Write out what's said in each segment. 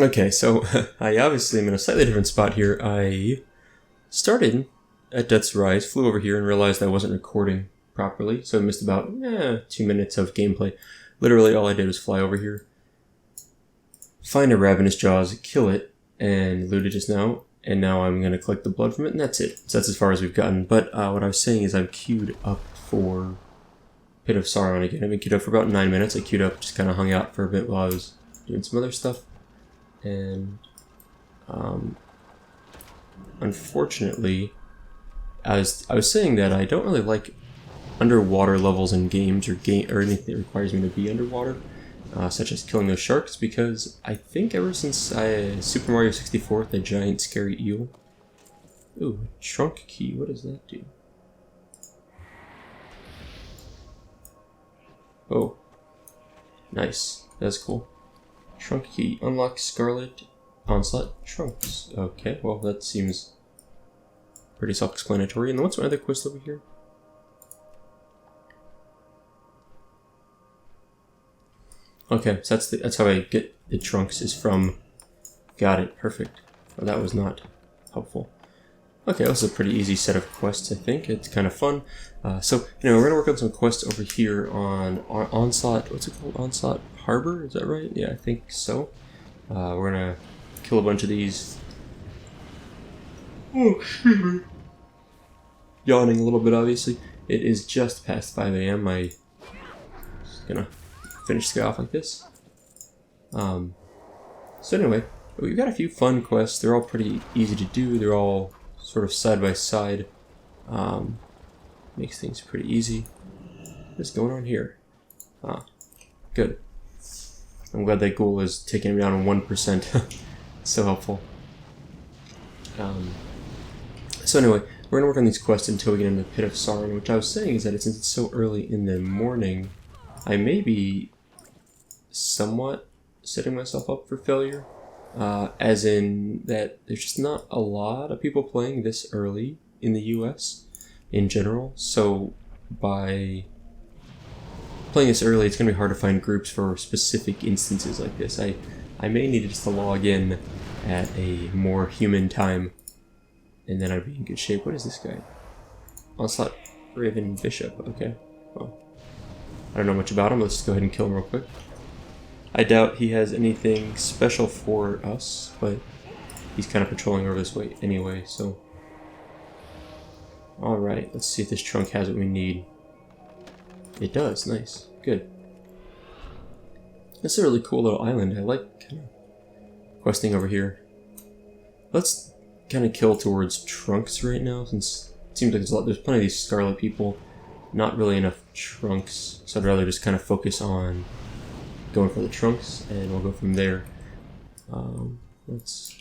Okay, so I obviously am in a slightly different spot here. I started at Death's Rise, flew over here, and realized I wasn't recording properly, so I missed about 2 minutes of gameplay. Literally, all I did was fly over here, find a Ravenous Jaws, kill it, and loot it just now, and now I'm going to collect the blood from it, and that's it. So that's as far as we've gotten. But what I was saying is I'm queued up for Pit of Sauron again. I've been queued up for about 9 minutes. I queued up, just kind of hung out for a bit while I was doing some other stuff. And unfortunately, I was saying that I don't really like underwater levels in games or anything that requires me to be underwater, such as killing those sharks, because I think ever since Super Mario 64, the giant scary eel. Ooh, trunk key. What does that do? Oh, nice. That's cool. Trunk key. Unlock Scarlet Onslaught trunks. Okay, well that seems pretty self-explanatory. And then what's my other quest over here? Okay, so that's how I get the trunks, is from... Got it, perfect. Oh, that was not helpful. Okay, that was a pretty easy set of quests, I think. It's kind of fun. So, we're going to work on some quests over here on Onslaught. What's it called? Onslaught Harbor? Is that right? Yeah, I think so. We're going to kill a bunch of these. Oh, excuse me. Yawning a little bit, obviously. It is just past 5 a.m. I'm just going to finish the guy off like this. So anyway, we've got a few fun quests. They're all pretty easy to do. They're all sort of side by side. Makes things pretty easy. What's going on here? Good. I'm glad that ghoul is taking him down 1%. So helpful. So anyway, we're going to work on these quests until we get into the Pit of Sauron, which I was saying is that since it's so early in the morning, I may be somewhat setting myself up for failure. As in that there's just not a lot of people playing this early in the US in general, so by playing this early it's going to be hard to find groups for specific instances like this. I may need just to log in at a more human time, and then I'd be in good shape. What is this guy? Onslaught Raven Bishop, okay. Well, I don't know much about him. Let's just go ahead and kill him real quick. I doubt he has anything special for us, but he's kind of patrolling over this way anyway, so... Alright, let's see if this trunk has what we need. It does, nice, good. This is a really cool little island. I like kind of questing over here. Let's kind of kill towards trunks right now, since it seems like there's plenty of these scarlet people, not really enough trunks, so I'd rather just kind of focus on going for the trunks, and we'll go from there. Let's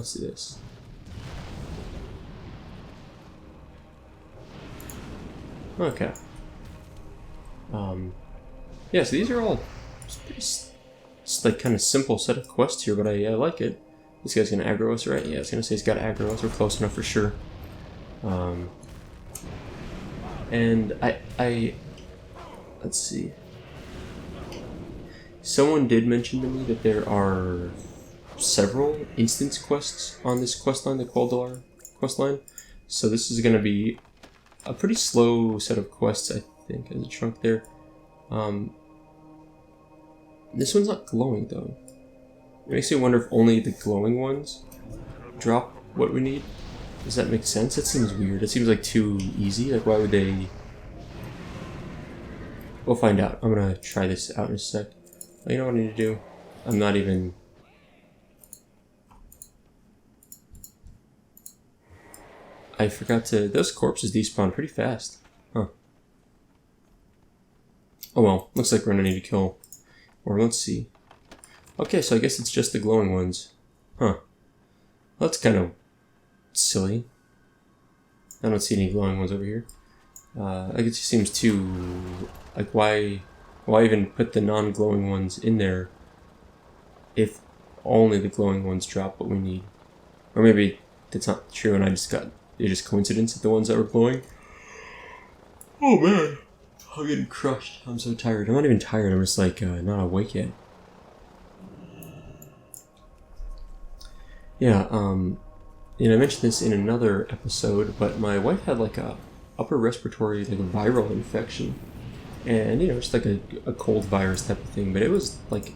see this. Okay. Yeah, so these are all pretty, like, kind of simple set of quests here, but I like it. This guy's gonna aggro us, right? Yeah, I was gonna say he's got aggro us. We're close enough for sure. And let's see. Someone did mention to me that there are several instance quests on this questline, the Quel'Dalar questline. So this is gonna be a pretty slow set of quests, I think. There's a trunk there. This one's not glowing though. It makes me wonder if only the glowing ones drop what we need. Does that make sense? That seems weird. It seems like too easy. Like, why would they... We'll find out. I'm gonna try this out in a sec. Oh, you know what I need to do? I'm not even... I forgot to... Those corpses despawn pretty fast. Huh. Oh well. Looks like we're gonna need to kill... Or let's see. Okay, so I guess it's just the glowing ones. Huh. Well, that's kind of silly. I don't see any glowing ones over here. Like, it just seems too... Like, why even put the non-glowing ones in there if only the glowing ones drop what we need? Or maybe that's not true and it's just coincidence that the ones that were glowing Oh man, I'm getting crushed. I'm so tired. I'm not even tired. I'm just like not awake yet. Yeah. You know, I mentioned this in another episode, but my wife had like a upper respiratory like a viral infection, and you know, just like a cold virus type of thing. But it was like,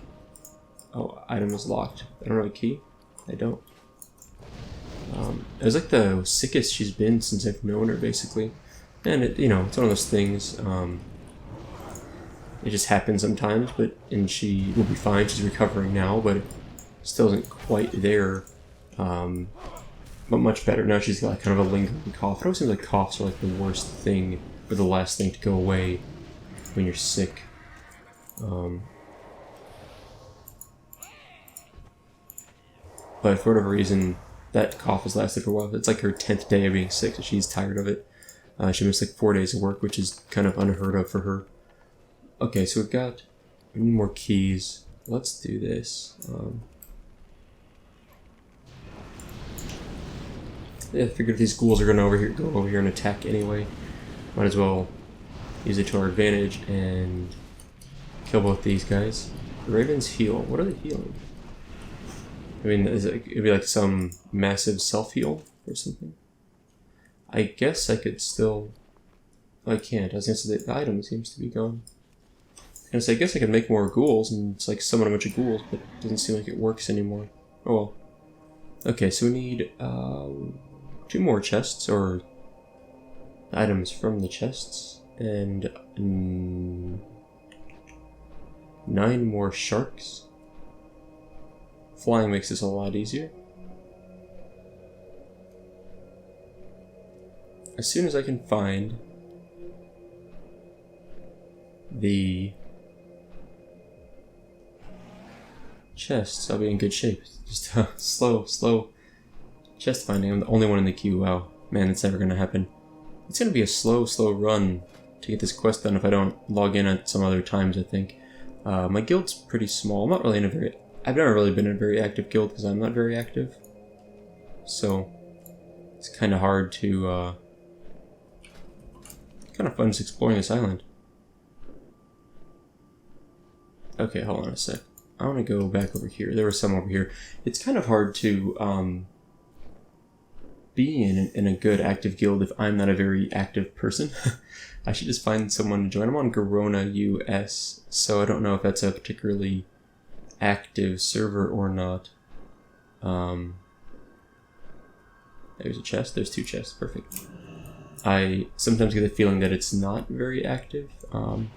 oh, item is locked. I don't have a key. I don't. It was like the sickest she's been since I've known her, basically. And it, you know, it's one of those things. It just happens sometimes, and she will be fine. She's recovering now, but it still isn't quite there. But much better now. She's got like kind of a lingering cough. It always seems like coughs are like the worst thing or the last thing to go away when you're sick. But for whatever reason, that cough has lasted for a while. It's like her 10th day of being sick, so she's tired of it. She missed like 4 days of work, which is kind of unheard of for her. Okay, so we need more keys. Let's do this. Yeah, I figured if these ghouls are going to go over here and attack anyway, might as well use it to our advantage and kill both these guys. The ravens heal. What are they healing? I mean, it'd be like some massive self-heal or something. I guess I could still... I can't. I was going to say the item seems to be gone. And so I guess I could make more ghouls and it's like summon a bunch of ghouls, but it doesn't seem like it works anymore. Oh well. Okay, so we need 2 more chests, or items from the chests, and 9 more sharks. Flying makes this a lot easier. As soon as I can find the chests, I'll be in good shape. Just slow chest finding. I'm the only one in the queue. Wow, man, it's never gonna happen. It's gonna be a slow run to get this quest done if I don't log in at some other times, I think. My guild's pretty small. I'm not really in a very... I've never really been in a very active guild because I'm not very active. So, it's kind of hard to, kind of fun just exploring this island. Okay, hold on a sec. I want to go back over here. There was some over here. It's kind of hard to, be in a good active guild if I'm not a very active person. I should just find someone to join. I'm on Garona US, so I don't know if that's a particularly active server or not. There's a chest. There's 2 chests. Perfect. I sometimes get the feeling that it's not very active. And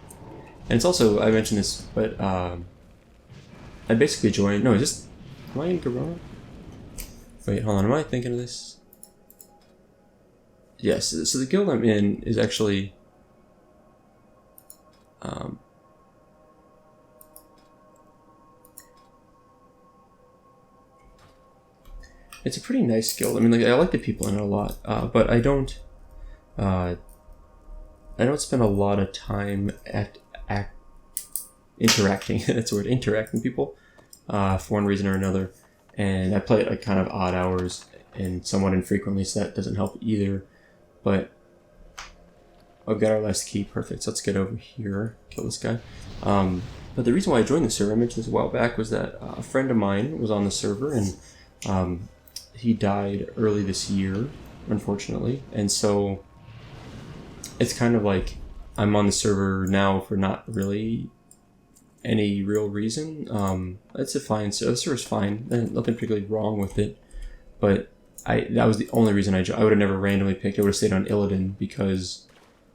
it's also, I mentioned this, but I basically joined... No, am I in Garona? Wait, hold on. Am I thinking of this? Yes, so the guild I'm in is actually... it's a pretty nice guild. I mean, like, I like the people in it a lot, but I don't spend a lot of time interacting. That's the word, interacting with people, for one reason or another. And I play at like kind of odd hours and somewhat infrequently, so that doesn't help either. But I've got our last key. Perfect. So let's get over here, kill this guy. But the reason why I joined the server, I mentioned this a while back, was that a friend of mine was on the server, and he died early this year, unfortunately. And so it's kind of like I'm on the server now for not really any real reason. It's a fine server. The server's fine. There's nothing particularly wrong with it. But that was the only reason I joined. I would have never randomly picked. I would have stayed on Illidan because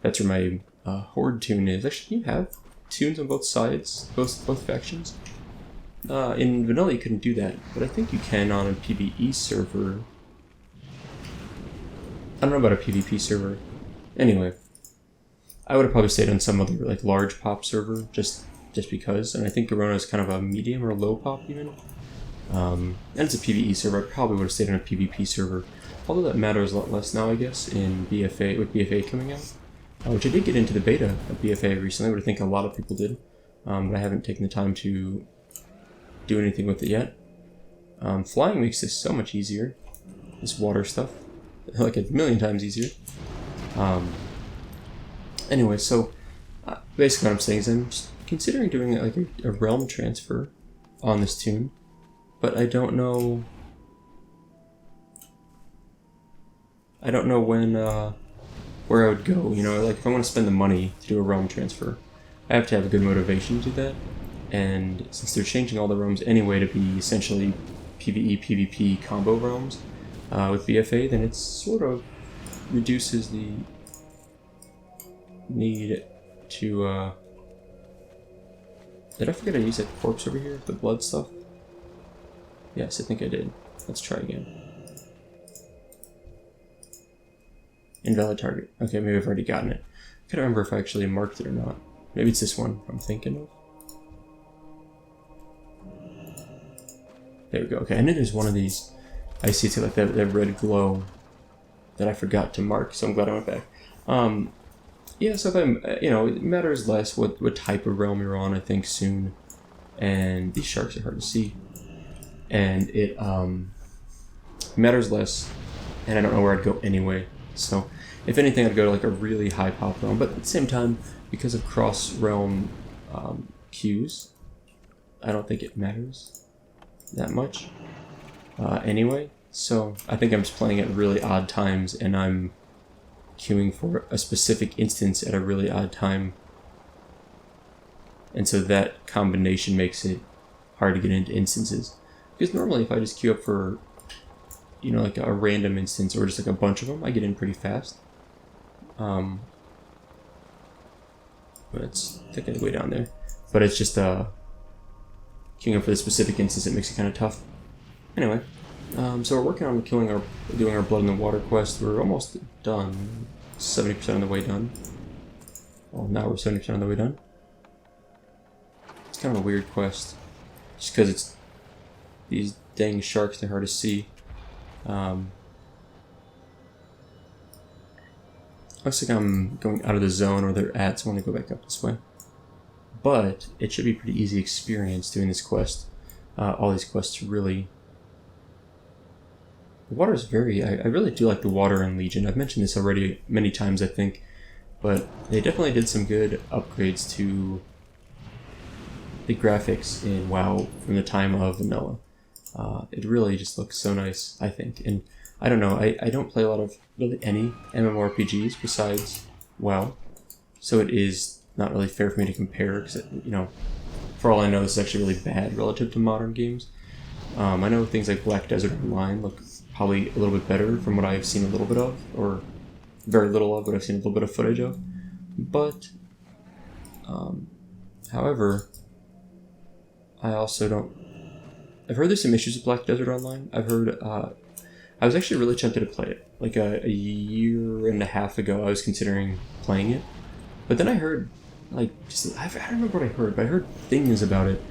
that's where my horde tune is. Actually, you have tunes on both sides, both factions. In vanilla you couldn't do that, but I think you can on a PvE server. I don't know about a PvP server. Anyway, I would have probably stayed on some other like large pop server just because, and I think Garona is kind of a medium or low pop even. And it's a PvE server. I probably would have stayed on a PvP server, although that matters a lot less now, I guess, in BFA, with BFA coming out. Which I did get into the beta of BFA recently, but I think a lot of people did. But I haven't taken the time to do anything with it yet. Flying makes this so much easier. This water stuff, like a million times easier. Anyway, so basically what I'm saying is I'm just considering doing like a realm transfer on this tune, but I don't know when where I would go. You know, like if I want to spend the money to do a realm transfer, I have to have a good motivation to do that. And since they're changing all the realms anyway to be essentially PvE, PvP combo realms with VFA, then it sort of reduces the need to. Did I forget I used that corpse over here? The blood stuff? Yes, I think I did. Let's try again. Invalid target. Okay, maybe I've already gotten it. I can't remember if I actually marked it or not. Maybe it's this one I'm thinking of. There we go. Okay, I knew there's one of these. I see it's like that red glow that I forgot to mark, so I'm glad I went back. Yeah, so if I'm, you know, it matters less what type of realm you're on, I think, soon. And these sharks are hard to see. And it matters less, and I don't know where I'd go anyway. So, if anything, I'd go to like a really high pop realm. But at the same time, because of cross-realm queues, I don't think it matters that much anyway. So, I think I'm just playing at really odd times, and I'm queuing for a specific instance at a really odd time. And so that combination makes it hard to get into instances. Because normally if I just queue up for, you know, like a random instance or just like a bunch of them, I get in pretty fast. But it's taking way down there. But it's just queuing up for the specific instance, it makes it kind of tough. Anyway, so we're working on doing our Blood in the Water quest. We're almost done. 70% of the way done. Well, now we're 70% of the way done. It's kind of a weird quest. Just because it's these dang sharks, they're hard to see. Looks like I'm going out of the zone where they're at, so I want to go back up this way. But it should be a pretty easy experience doing this quest. All these quests really. The water is very. I really do like the water in Legion. I've mentioned this already many times, I think, but they definitely did some good upgrades to the graphics in WoW from the time of vanilla. It really just looks so nice, I think. And I don't know, I don't play a lot of really any MMORPGs besides WoW, so it is not really fair for me to compare, because, you know, for all I know, this is actually really bad relative to modern games. I know things like Black Desert Online look probably a little bit better from what I've seen a little bit of, or very little of, but I've seen a little bit of footage of. But, however, I also don't. I've heard there's some issues with Black Desert Online. I've heard. I was actually really tempted to play it. Like a year and a half ago, I was considering playing it, but then I heard, like, just I don't remember what I heard, but I heard things about it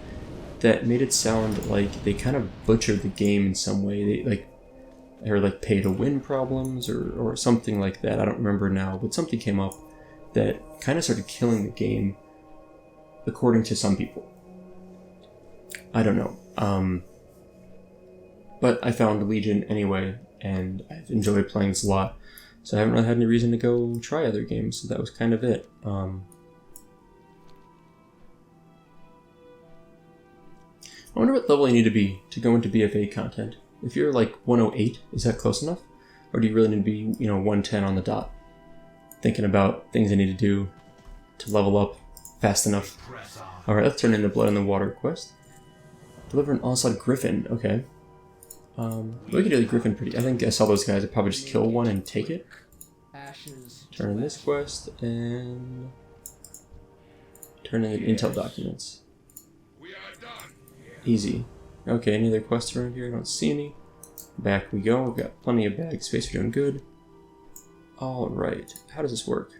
that made it sound like they kind of butchered the game in some way. I heard like pay to win problems or something like that. I don't remember now, but something came up that kind of started killing the game, according to some people. I don't know. But I found Legion anyway, and I've enjoyed playing this a lot, so I haven't really had any reason to go try other games, so that was kind of it. I wonder what level you need to be to go into BFA content. If you're like 108, is that close enough? Or do you really need to be, you know, 110 on the dot? Thinking about things I need to do to level up fast enough. Alright, let's turn in the Blood in the Water quest. Deliver an Onslaught Griffin, okay. We can do the Griffin pretty. I think I saw those guys. I'd probably just kill one and take it. Turn in this quest and turn in the intel documents. Easy. Okay, any other quests around here? I don't see any. Back we go. We've got plenty of bag space. We're doing good. Alright. How does this work?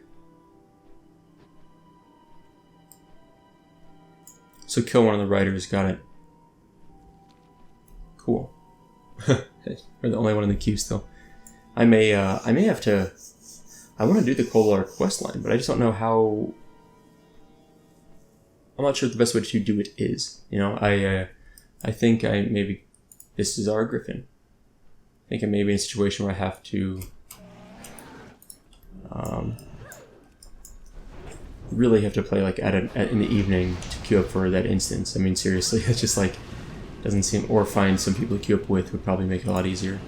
So kill one of the riders. Got it. Cool. We're the only one in the queue still. I may have to. I want to do the Kolar quest line, but I just don't know how. I'm not sure what the best way to do it is. You know, I think maybe this is our Griffin. I think I may be in a situation where I have to really have to play like in the evening to queue up for that instance. I mean, seriously, it's just like doesn't seem, or find some people to queue up with would probably make it a lot easier.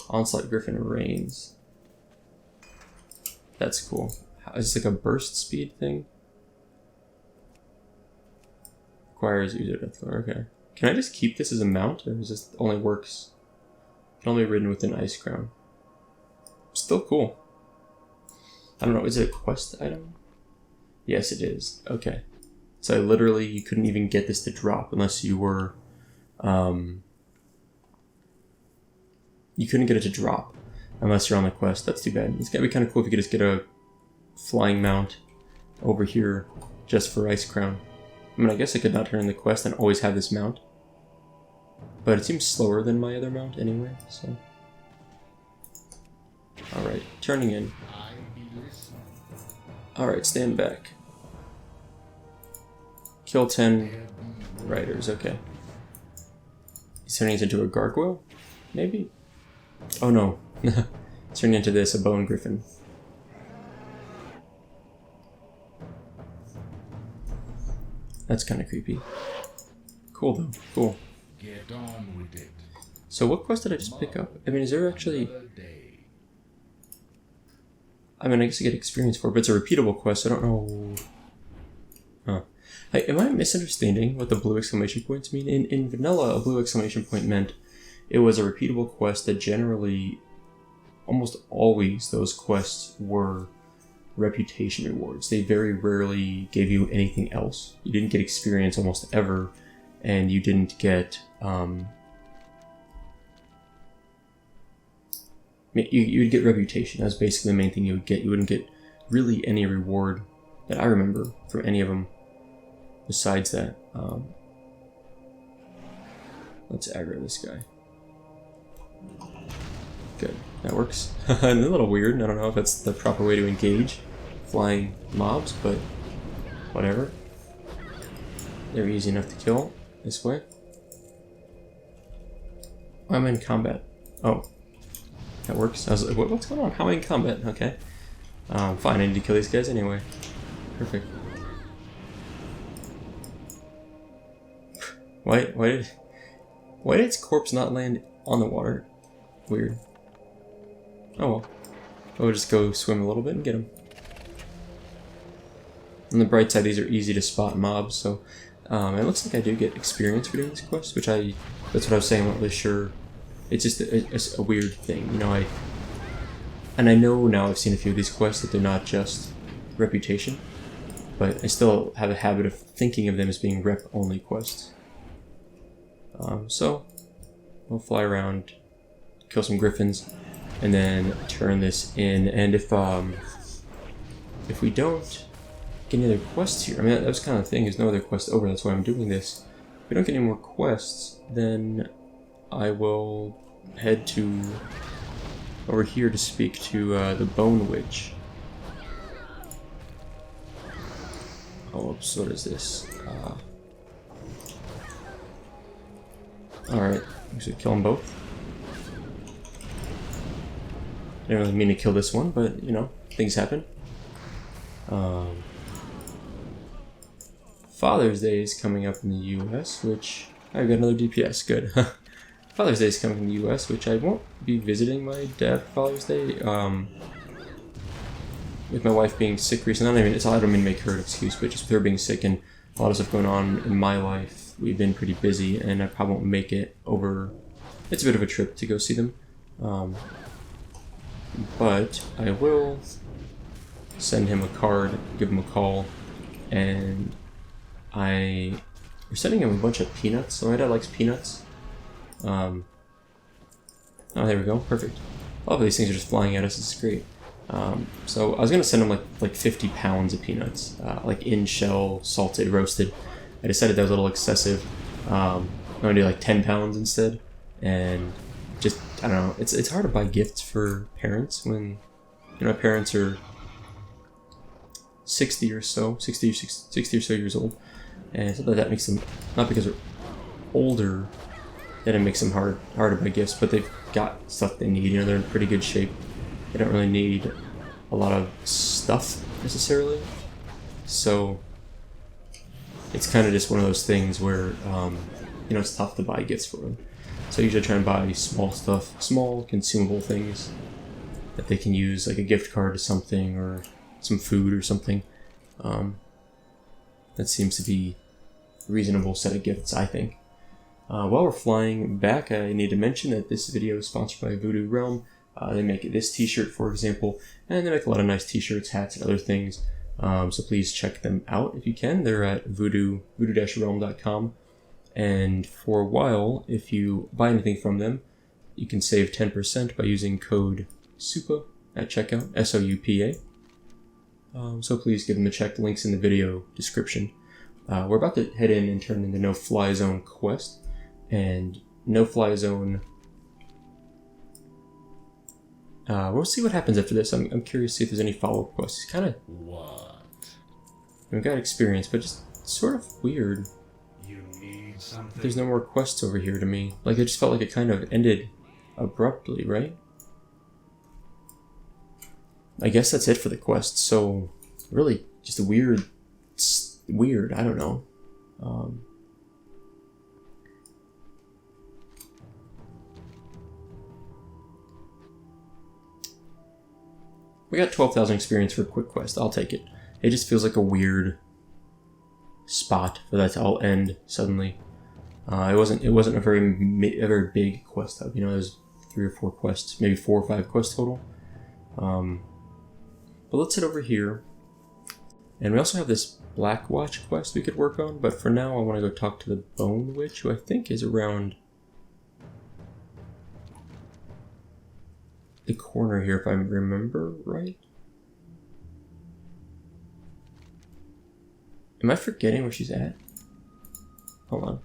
Onslaught Griffin reigns. That's cool. Is this like a burst speed thing? Requires user death color. Okay. Can I just keep this as a mount, or is this only works? Can only be ridden with an Icecrown. Still cool. I don't know. Is it a quest item? Yes, it is. Okay. So literally, you couldn't even get this to drop unless you were. You couldn't get it to drop unless you're on the quest. That's too bad. It's gotta be kind of cool if you could just get a flying mount over here just for Icecrown. I mean, I guess I could not turn in the quest and always have this mount. But it seems slower than my other mount anyway, so. Alright, turning in. Alright, stand back. Kill 10 riders, okay. He's turning into a gargoyle? Maybe? Oh no. Turning into this, a bone griffin. That's kind of creepy. Cool though, cool. Get on with it. So what quest did I just pick up? I mean, is there actually... I mean, I guess I get experience for it, but it's a repeatable quest, I don't know... Huh. Hey, am I misunderstanding what the blue exclamation points mean? In vanilla, a blue exclamation point meant it was a repeatable quest that generally, almost always, those quests were reputation rewards. They very rarely gave you anything else. You didn't get experience almost ever, and you didn't get... you would get reputation. That's basically the main thing you would get. You wouldn't get really any reward that I remember from any of them besides that. Let's aggro this guy. Good. That works. A little weird. I don't know if that's the proper way to engage flying mobs, but whatever. They're easy enough to kill this way. I'm in combat. Oh. That works. I was like, what's going on? How am I in combat? Okay. Fine, I need to kill these guys anyway. Perfect. Why did its corpse not land on the water? Weird. Oh well. We'll just go swim a little bit and get him. On the bright side, these are easy to spot mobs, so it looks like I do get experience for doing this quest, which that's what I was saying, I'm not really sure. It's just a weird thing, you know. And I know now I've seen a few of these quests that they're not just reputation, but I still have a habit of thinking of them as being rep-only quests. So we'll fly around, kill some griffins, and then turn this in. And if we don't get any other quests here, I mean that was kind of the thing. There's no other quest over. That's why I'm doing this. If we don't get any more quests, then I will head to over here to speak to the Bone Witch. Oh, oops, what is this? Alright, we should kill them both. Didn't really mean to kill this one, but you know, things happen. Father's Day is coming up in the US, which I've got another DPS, good. Father's Day is coming in the US, which I won't be visiting my dad for Father's Day. With my wife being sick recently, I don't mean to make her an excuse, but just with her being sick and a lot of stuff going on in my life, we've been pretty busy, and I probably won't make it over. It's a bit of a trip to go see them. But I will send him a card, give him a call, and we're sending him a bunch of peanuts. So my dad likes peanuts. Oh, there we go. Perfect. All of these things are just flying at us. It's great. So I was gonna send him like 50 pounds of peanuts, like in shell, salted, roasted. I decided that was a little excessive. I'm gonna do like 10 pounds instead, and just I don't know. It's hard to buy gifts for parents when you know parents are 60 or so years old, and so that makes them, not because they're older that it makes them hard to buy gifts, but they've got stuff they need. You know, they're in pretty good shape. They don't really need a lot of stuff necessarily. So it's kind of just one of those things where it's tough to buy gifts for them. So I usually try and buy small stuff, small consumable things that they can use, like a gift card to something or some food or something. That seems to be a reasonable set of gifts, I think. While we're flying back, I need to mention that this video is sponsored by Voodoo Realm. They make this t-shirt, for example, and they make a lot of nice t-shirts, hats, and other things. So please check them out if you can. They're at voodoo-realm.com. And for a while, if you buy anything from them, you can save 10% by using code SOUPA at checkout, SOUPA. So please give them a check. The link's in the video description. We're about to head in and turn in the No Fly Zone quest. And No Fly Zone... we'll see what happens after this. I'm curious to see if there's any follow-up quests. It's kind of... What? We've got experience, but just sort of weird. You need something? There's no more quests over here to me. Like, it just felt like it kind of ended abruptly, right? I guess that's it for the quest. So, really, just a weird, I don't know. We got 12,000 experience for a quick quest. I'll take it. It just feels like a weird spot for that to all end suddenly. It wasn't a very big quest hub. There's 3 or 4 quests, maybe 4 or 5 quests total. But let's head over here. And we also have this Black Watch quest we could work on, but for now I want to go talk to the Bone Witch, who I think is around the corner here, if I remember right. Am I forgetting where she's at? Hold on.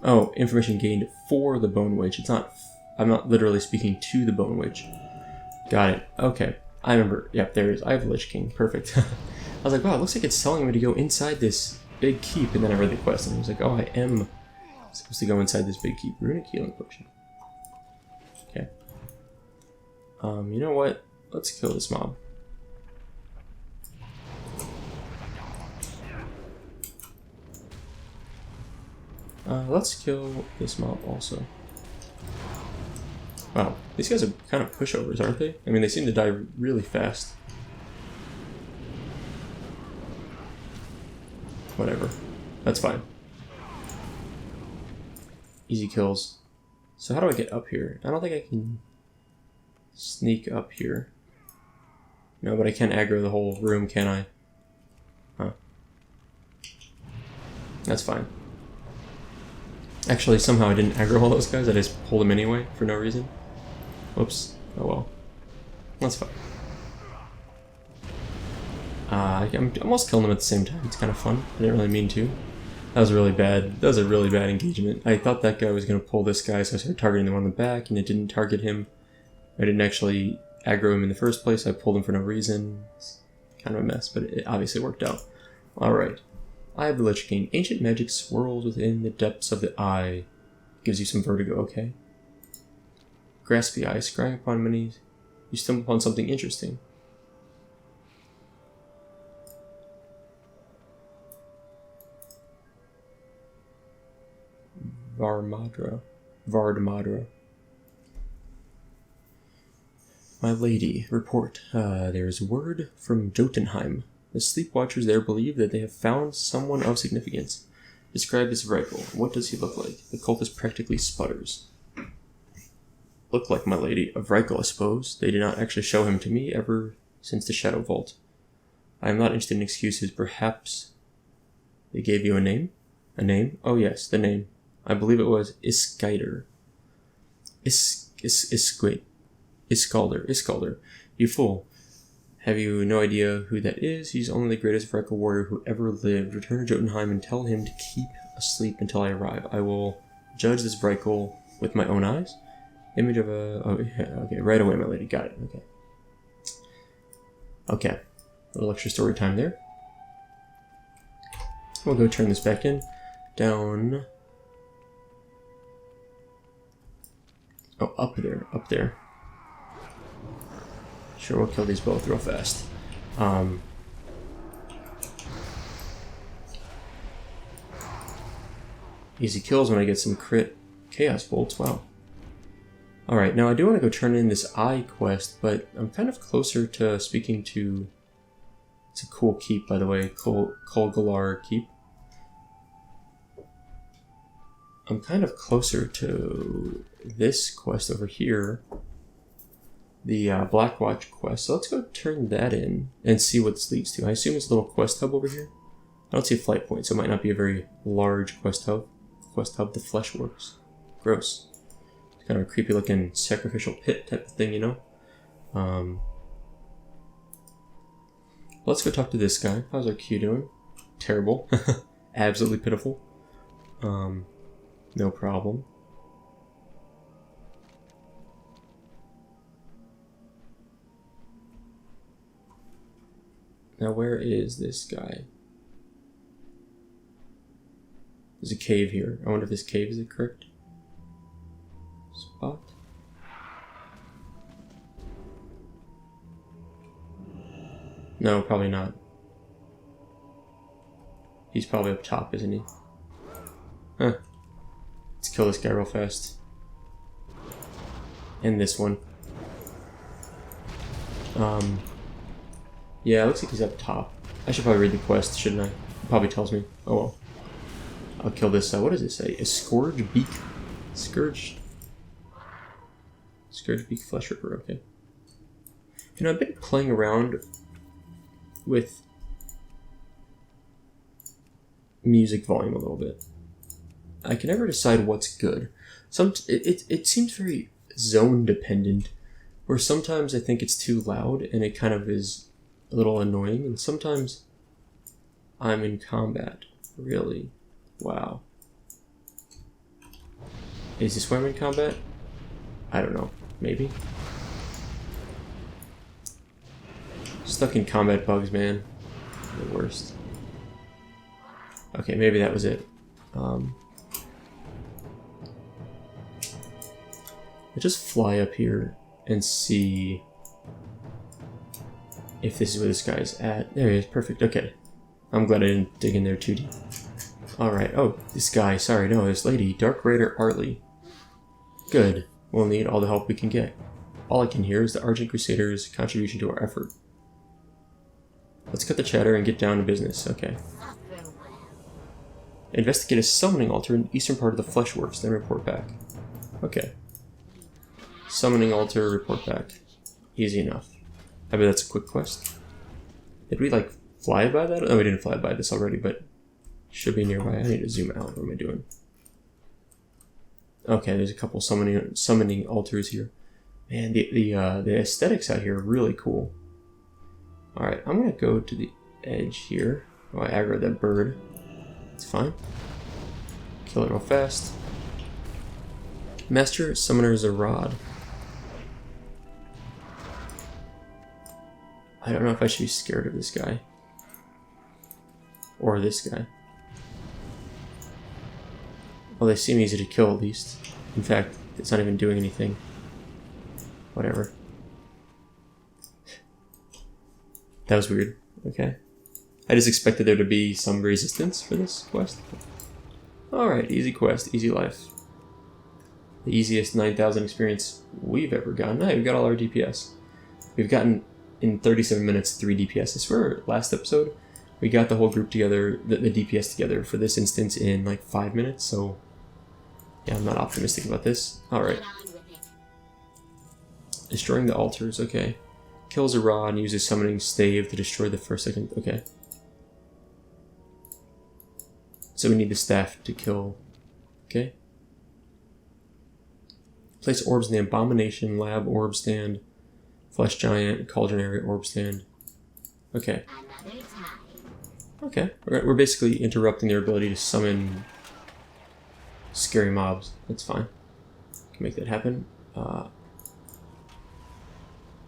Oh, information gained for the Bone Witch. It's not... I'm not literally speaking to the Bone Witch. Got it. Okay. I remember. Yep, there it is. I have Lich King. Perfect. I was like, wow, it looks like it's telling me to go inside this big keep. And then I read the quest and I was like, oh, I am supposed to go inside this big keep. Runic healing potion. Okay. You know what? Let's kill this mob. Let's kill this mob also. Wow, these guys are kind of pushovers, aren't they? I mean, they seem to die really fast. Whatever. That's fine. Easy kills. So how do I get up here? I don't think I can sneak up here. No, but I can aggro the whole room, can I? Huh. That's fine. Actually, somehow I didn't aggro all those guys. I just pulled them anyway for no reason. Whoops. Oh well. That's fine. I'm almost killing them at the same time. It's kind of fun. I didn't really mean to. That was really bad. That was a really bad engagement. I thought that guy was going to pull this guy, so I started targeting the one in the back, and it didn't target him. I didn't actually aggro him in the first place. I pulled him for no reason. It's kind of a mess, but it obviously worked out. Alright. Eye of the Lich King. Ancient magic swirls within the depths of the eye. Gives you some vertigo, okay? Grasp the eye. Scrying upon many... You stumble upon something interesting. Vardmadra. My lady, report. There is word from Jotunheim. The sleep watchers there believe that they have found someone of significance. Describe this Vrykul. What does he look like? The cultist practically sputters. Look like, my lady. A Vrykul, I suppose. They did not actually show him to me ever since the Shadow Vault. I am not interested in excuses. Perhaps they gave you a name? A name? Oh yes, the name. I believe it was Iskaider. Iskalder. You fool. Have you no idea who that is? He's only the greatest Vrykul warrior who ever lived. Return to Jotunheim and tell him to keep asleep until I arrive. I will judge this Vrykul with my own eyes. Image of a... Oh, yeah, okay. Right away, my lady. Got it. Okay. Okay. A little extra story time there. We'll go turn this back in. Down. Oh, up there, up there. Sure, we'll kill these both real fast. Easy kills when I get some crit chaos bolts. Wow. Alright, now I do want to go turn in this eye quest, but I'm kind of closer to speaking to... It's a cool keep, by the way. Kolgalar keep. I'm kind of closer to this quest over here. The Blackwatch quest. So let's go turn that in and see what this leads to. I assume it's a little quest hub over here. I don't see a flight point, so it might not be a very large quest hub. Quest hub, the Fleshwerks. Gross. It's kind of a creepy looking sacrificial pit type of thing, you know? Let's go talk to this guy. How's our queue doing? Terrible. Absolutely pitiful. No problem. Now where is this guy? There's a cave here. I wonder if this cave is the correct spot. No, probably not. He's probably up top, isn't he? Huh. Let's kill this guy real fast. And this one. Yeah, it looks like he's up top. I should probably read the quest, shouldn't I? It probably tells me. Oh well. I'll kill this, what does it say? A Scourge Beak. Scourge Beak Flesh Ripper, okay. You know, I've been playing around with music volume a little bit. I can never decide what's good. It seems very zone dependent, where sometimes I think it's too loud and it kind of is a little annoying, and sometimes I'm in combat. Really? Wow. Is this where I'm in combat? I don't know. Maybe? Stuck in combat bugs, man. The worst. Okay, maybe that was it. I'll just fly up here and see if this is where this guy's at. There he is, perfect, okay. I'm glad I didn't dig in there too deep. Alright, oh, this guy, sorry, no, this lady, Dark Raider Artley. Good, we'll need all the help we can get. All I can hear is the Argent Crusader's contribution to our effort. Let's cut the chatter and get down to business, okay. Investigate a summoning altar in the eastern part of the Fleshwerks, then report back. Okay. Summoning altar, report back. Easy enough. I bet that's a quick quest. Did we, like, fly by that? Oh, we didn't fly by this already, but should be nearby. I need to zoom out. What am I doing? Okay, there's a couple summoning altars here. Man, the aesthetics out here are really cool. Alright, I'm gonna go to the edge here. Oh, I aggroed that bird. It's fine. Kill it real fast. Master Summoner's a rod. I don't know if I should be scared of this guy. Or this guy. Well, they seem easy to kill at least. In fact, it's not even doing anything. Whatever. That was weird. Okay. I just expected there to be some resistance for this quest. Alright, easy quest, easy life. The easiest 9,000 experience we've ever gotten. Hey, we've got all our DPS. We've gotten, in 37 minutes, 3 DPS. I swear, last episode, we got the whole group together, the DPS together for this instance in like 5 minutes, so yeah, I'm not optimistic about this. Alright. Destroying the altars, okay. Kills a rod and uses summoning stave to destroy the first second, okay. So we need the staff to kill, okay. Place orbs in the Abomination Lab orb stand, Flesh Giant, Cauldron Area orb stand. Okay. Okay, we're basically interrupting their ability to summon scary mobs. That's fine. Can make that happen.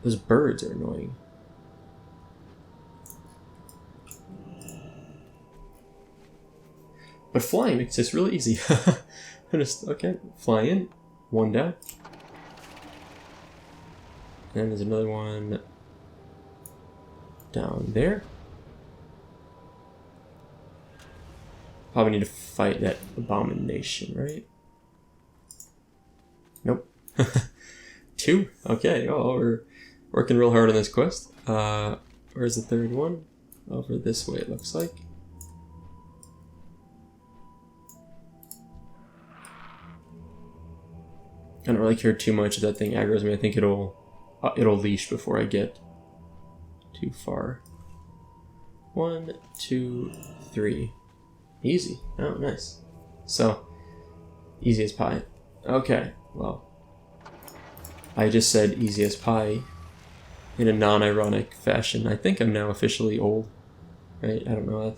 Those birds are annoying. But flying makes this really easy. Just, okay, fly in, one down. And there's another one down there. Probably need to fight that abomination, right? Nope. 2? Okay, oh, we're working real hard on this quest. Where's the third one? Over this way, it looks like. I don't really care too much if that thing aggroes me. I think it'll leash before I get too far. 1, 2, 3. Easy. Oh, nice. So, easy as pie. Okay, well. I just said easy as pie in a non-ironic fashion. I think I'm now officially old. Right? I don't know,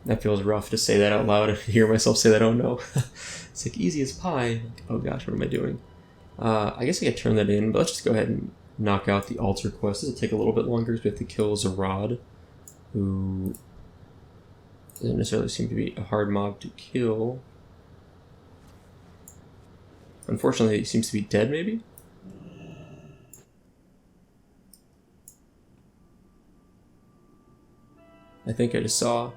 that feels rough to say that out loud and hear myself say that, oh no. It's like easy as pie. Like, oh gosh, what am I doing? I guess I could turn that in, but let's just go ahead and knock out the altar quest. This will take a little bit longer because we have to kill Zarad, who doesn't necessarily seem to be a hard mob to kill. Unfortunately, he seems to be dead, maybe? I think I just saw.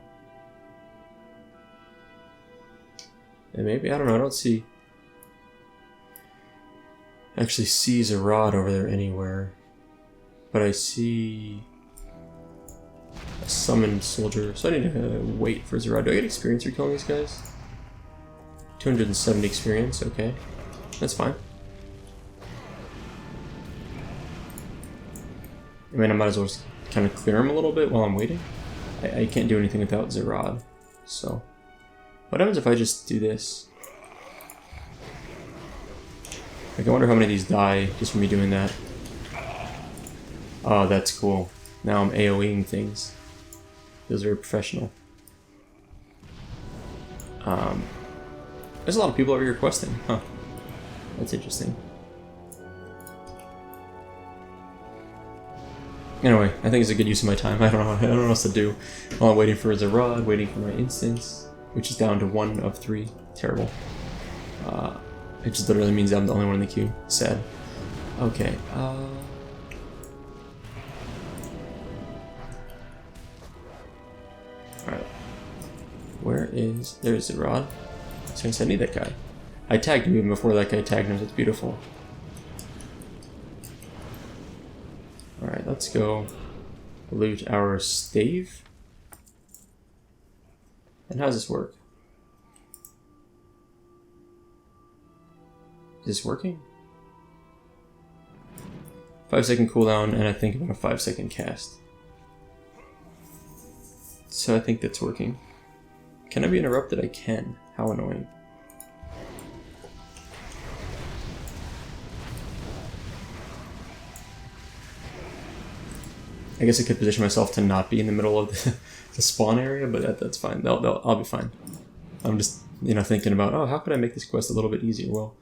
And maybe, I don't know, I don't actually see Zarad over there anywhere. But I see a summoned soldier, so I need to wait for Zarad. Do I get experience for killing these guys? 270 experience, okay. That's fine. I mean, I might as well just kind of clear him a little bit while I'm waiting. I can't do anything without Zarad, so. What happens if I just do this? Like, I wonder how many of these die just from me doing that. Oh, that's cool. Now I'm AoEing things. Feels very professional. There's a lot of people over here questing, huh? That's interesting. Anyway, I think it's a good use of my time. I don't know what else to do. While I'm waiting for Zarad, waiting for my instance, which is down to 1 of 3. Terrible. It just literally means I'm the only one in the queue. Sad. Okay. Alright. Where is... There's Zarad. Since I need that guy. I tagged him even before that guy tagged him, so it's beautiful. Alright, let's go loot our stave. And how does this work? Is this working? 5-second cooldown, and I think about a 5-second cast. So I think that's working. Can I be interrupted? I can. How annoying. I guess I could position myself to not be in the middle of the spawn area, but that's fine. I'll be fine. I'm just, thinking about, oh, how could I make this quest a little bit easier? Well,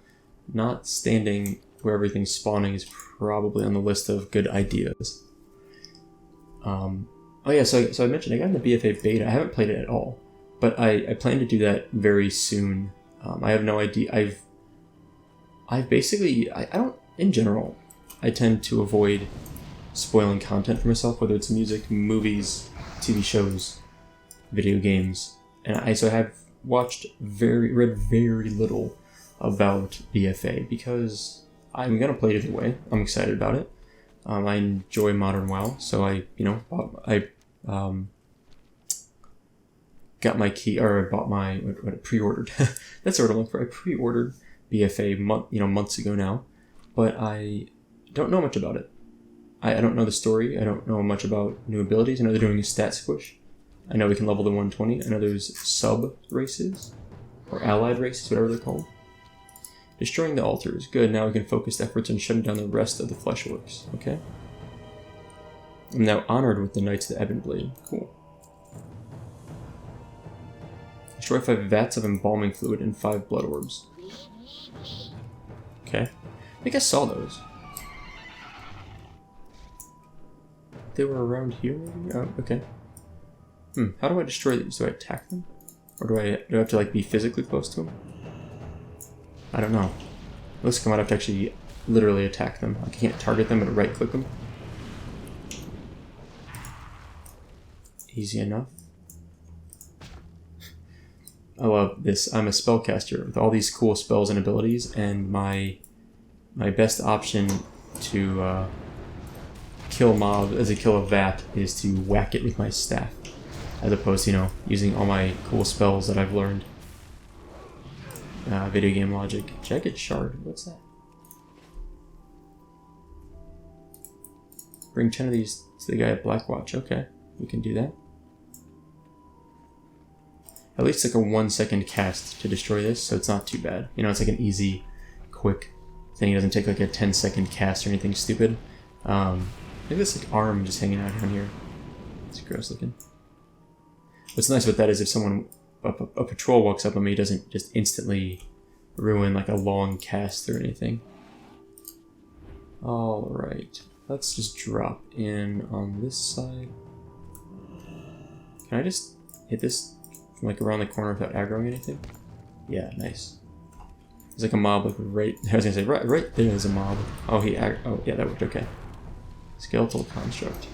not standing where everything's spawning is probably on the list of good ideas. Oh yeah, so I mentioned I got in the BFA beta. I haven't played it at all, but I plan to do that very soon. I have no idea. I've basically, I don't, in general, I tend to avoid spoiling content for myself, whether it's music, movies, TV shows, video games, and so I have read very little about BFA because I'm gonna play it either way. I'm excited about it. I enjoy modern WoW, so I got my key, or I bought my pre-ordered. That's what I'm looking for. I pre-ordered BFA months ago now, but I don't know much about it. I don't know the story. I don't know much about new abilities. I know they're doing a stat squish. I know we can level to 120. I know there's sub-races, or allied races, whatever they're called. Destroying the altars. Good, now we can focus efforts on shutting down the rest of the Fleshwerks. Okay. I'm now honored with the Knights of the Ebon Blade. Cool. Destroy 5 vats of embalming fluid and 5 blood orbs. Okay. I think I saw those. They were around here, maybe? Oh, okay. How do I destroy these? Do I attack them? Or do I have to like be physically close to him? I don't know. It looks like I might have to actually literally attack them. Like I can't target them, but right click them. Easy enough. I love this. I'm a spellcaster with all these cool spells and abilities, and my best option to kill kill a vat is to whack it with my staff, as opposed to, you know, using all my cool spells that I've learned. Video game logic. Jagged Shard. What's that? Bring 10 of these to the guy at Blackwatch. Okay, we can do that. At least like a 1 second cast to destroy this, so it's not too bad. You know, it's like an easy, quick thing. It doesn't take like a 10-second cast or anything stupid. Look at this like arm just hanging out down here. It's gross looking. What's nice about that is if someone, a patrol walks up on me, it doesn't just instantly ruin like a long cast or anything. Alright, let's just drop in on this side. Can I just hit this from like around the corner without aggroing anything? Yeah, nice. There's like a mob like right, I was gonna say right there's a mob. Oh, oh yeah, that worked okay. Skeletal construct.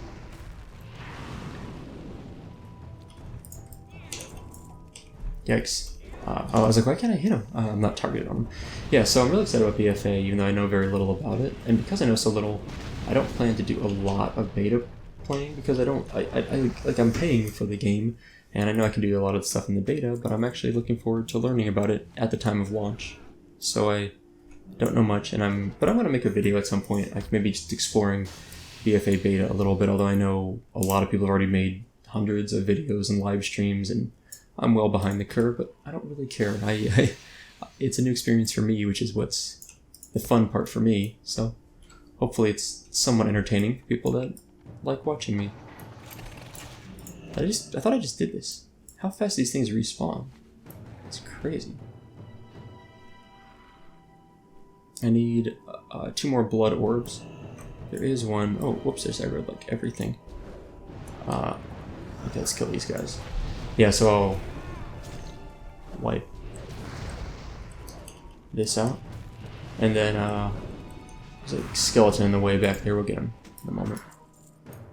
Yikes. I was like, why can't I hit him? I'm not targeted on him. Yeah, so I'm really excited about BFA, even though I know very little about it. And because I know so little, I don't plan to do a lot of beta playing, because I'm paying for the game, and I know I can do a lot of stuff in the beta, but I'm actually looking forward to learning about it at the time of launch. So I don't know much, but I'm going to make a video at some point, like maybe just exploring BFA beta a little bit, although I know a lot of people have already made hundreds of videos and live streams, and I'm well behind the curve, but I don't really care. It's a new experience for me, which is what's the fun part for me, so hopefully it's somewhat entertaining for people that like watching me. I thought I just did this. How fast these things respawn. It's crazy. I need 2 more blood orbs. There is one. Oh, whoops, I read like everything. Okay, let's kill these guys. Yeah, so I'll wipe this out. And then there's a skeleton in the way back there. We'll get him in a moment.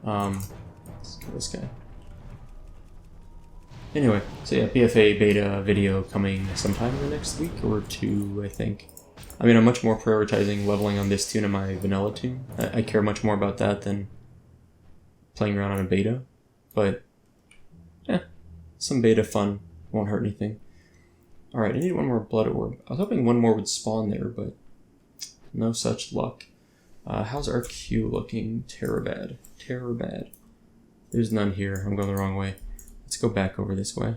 Let's kill this guy. Anyway, so yeah, BFA beta video coming sometime in the next week or 2, I think. I mean, I'm much more prioritizing leveling on this tune and my vanilla tune. I care much more about that than playing around on a beta. But, some beta fun won't hurt anything. Alright, I need 1 more blood orb. I was hoping 1 more would spawn there, but no such luck. How's our queue looking? Terrabad. Terrabad. There's none here. I'm going the wrong way. Let's go back over this way.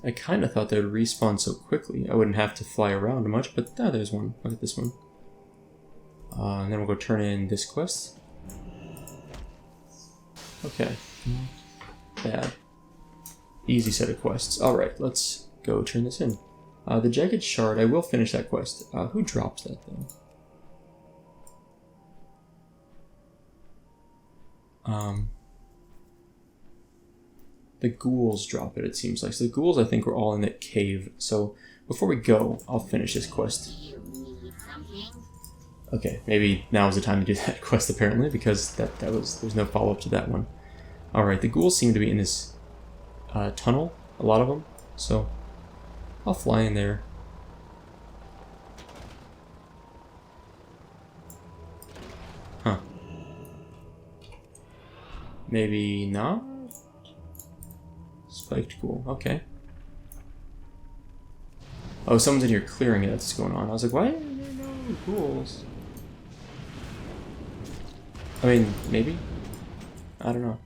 I kind of thought they would respawn so quickly. I wouldn't have to fly around much, but there's one. Look at this one. And then we'll go turn in this quest. Okay. Bad. Easy set of quests. Alright, let's go turn this in. The Jagged Shard, I will finish that quest. Who drops that thing? The ghouls drop it seems like. So the ghouls, I think, were all in that cave. So before we go, I'll finish this quest. Okay, maybe now is the time to do that quest apparently, because there's no follow-up to that one. Alright, the ghouls seem to be in this tunnel, a lot of them, so I'll fly in there. Huh. Maybe not? Spiked ghoul, okay. Oh, someone's in here clearing it, that's what's going on. I was like, why are there no ghouls? I mean, maybe? I don't know.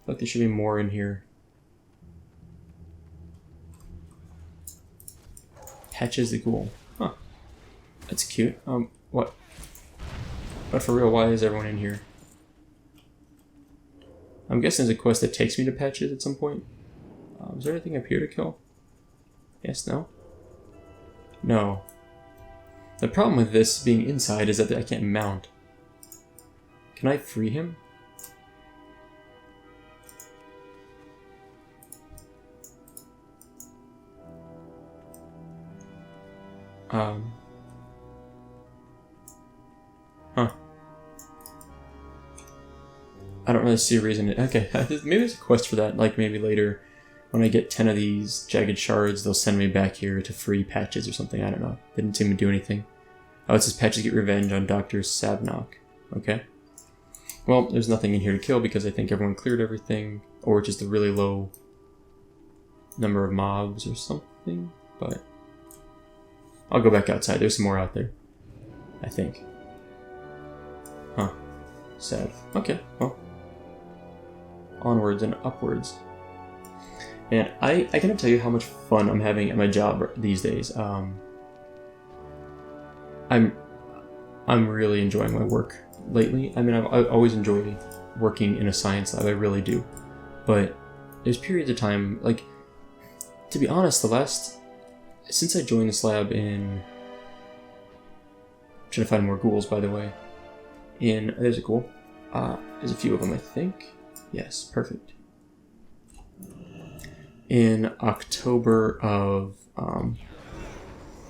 But there should be more in here. Hatches the ghoul. Huh. That's cute. What? But for real, why is everyone in here? I'm guessing there's a quest that takes me to Patches at some point. Is there anything up here to kill? Yes, no? No. The problem with this being inside is that I can't mount. Can I free him? Huh. I don't really see a reason to... Okay, maybe there's a quest for that, like maybe later when I get 10 of these jagged shards, they'll send me back here to free patches or something, I don't know. They didn't seem to do anything. Oh, it says patches get revenge on Dr. Sabnok. Okay. Well, there's nothing in here to kill because I think everyone cleared everything, or just a really low number of mobs or something, but I'll go back outside. There's some more out there, I think. Huh. Sad. Okay, well. Onwards and upwards. And I cannot tell you how much fun I'm having at my job these days. I'm really enjoying my work lately. I mean, I always enjoy working in a science lab, I really do. But there's periods of time, like, to be honest, since I joined this lab in... I'm trying to find more ghouls, by the way. There's a ghoul. There's a few of them, I think. Yes, perfect. In October of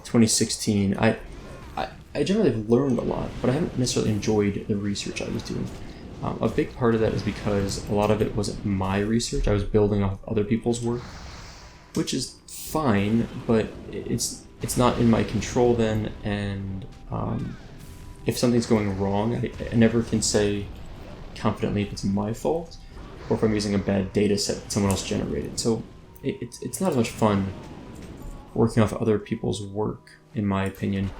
2016, I generally have learned a lot, but I haven't necessarily enjoyed the research I was doing. A big part of that is because a lot of it wasn't my research. I was building off other people's work, which is fine, but it's not in my control then, and if something's going wrong, I never can say confidently if it's my fault or if I'm using a bad data set that someone else generated. So it's not as much fun working off other people's work, in my opinion,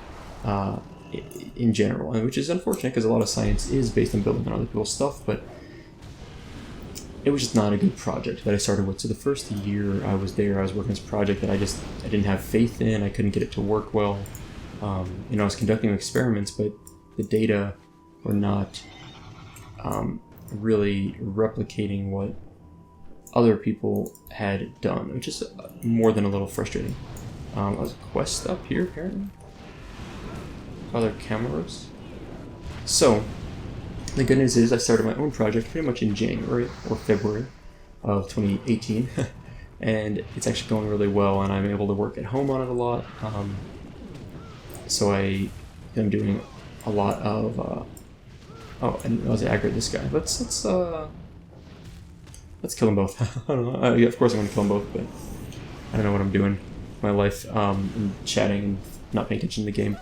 in general, and which is unfortunate because a lot of science is based on building on other people's stuff, but it was just not a good project that I started with. So the first year I was there, I was working on this project that I didn't have faith in. I couldn't get it to work well. I was conducting experiments, but the data were not really replicating what other people had done, which is more than a little frustrating. There's a quest up here, apparently. Other cameras. So, the good news is I started my own project pretty much in January or February of 2018, and it's actually going really well, and I'm able to work at home on it a lot. So I am doing a lot of... oh, and I was aggroed this guy. Let's kill them both. I don't know. Yeah, of course I'm going to kill them both, but I don't know what I'm doing. My life, and chatting and not paying attention to the game.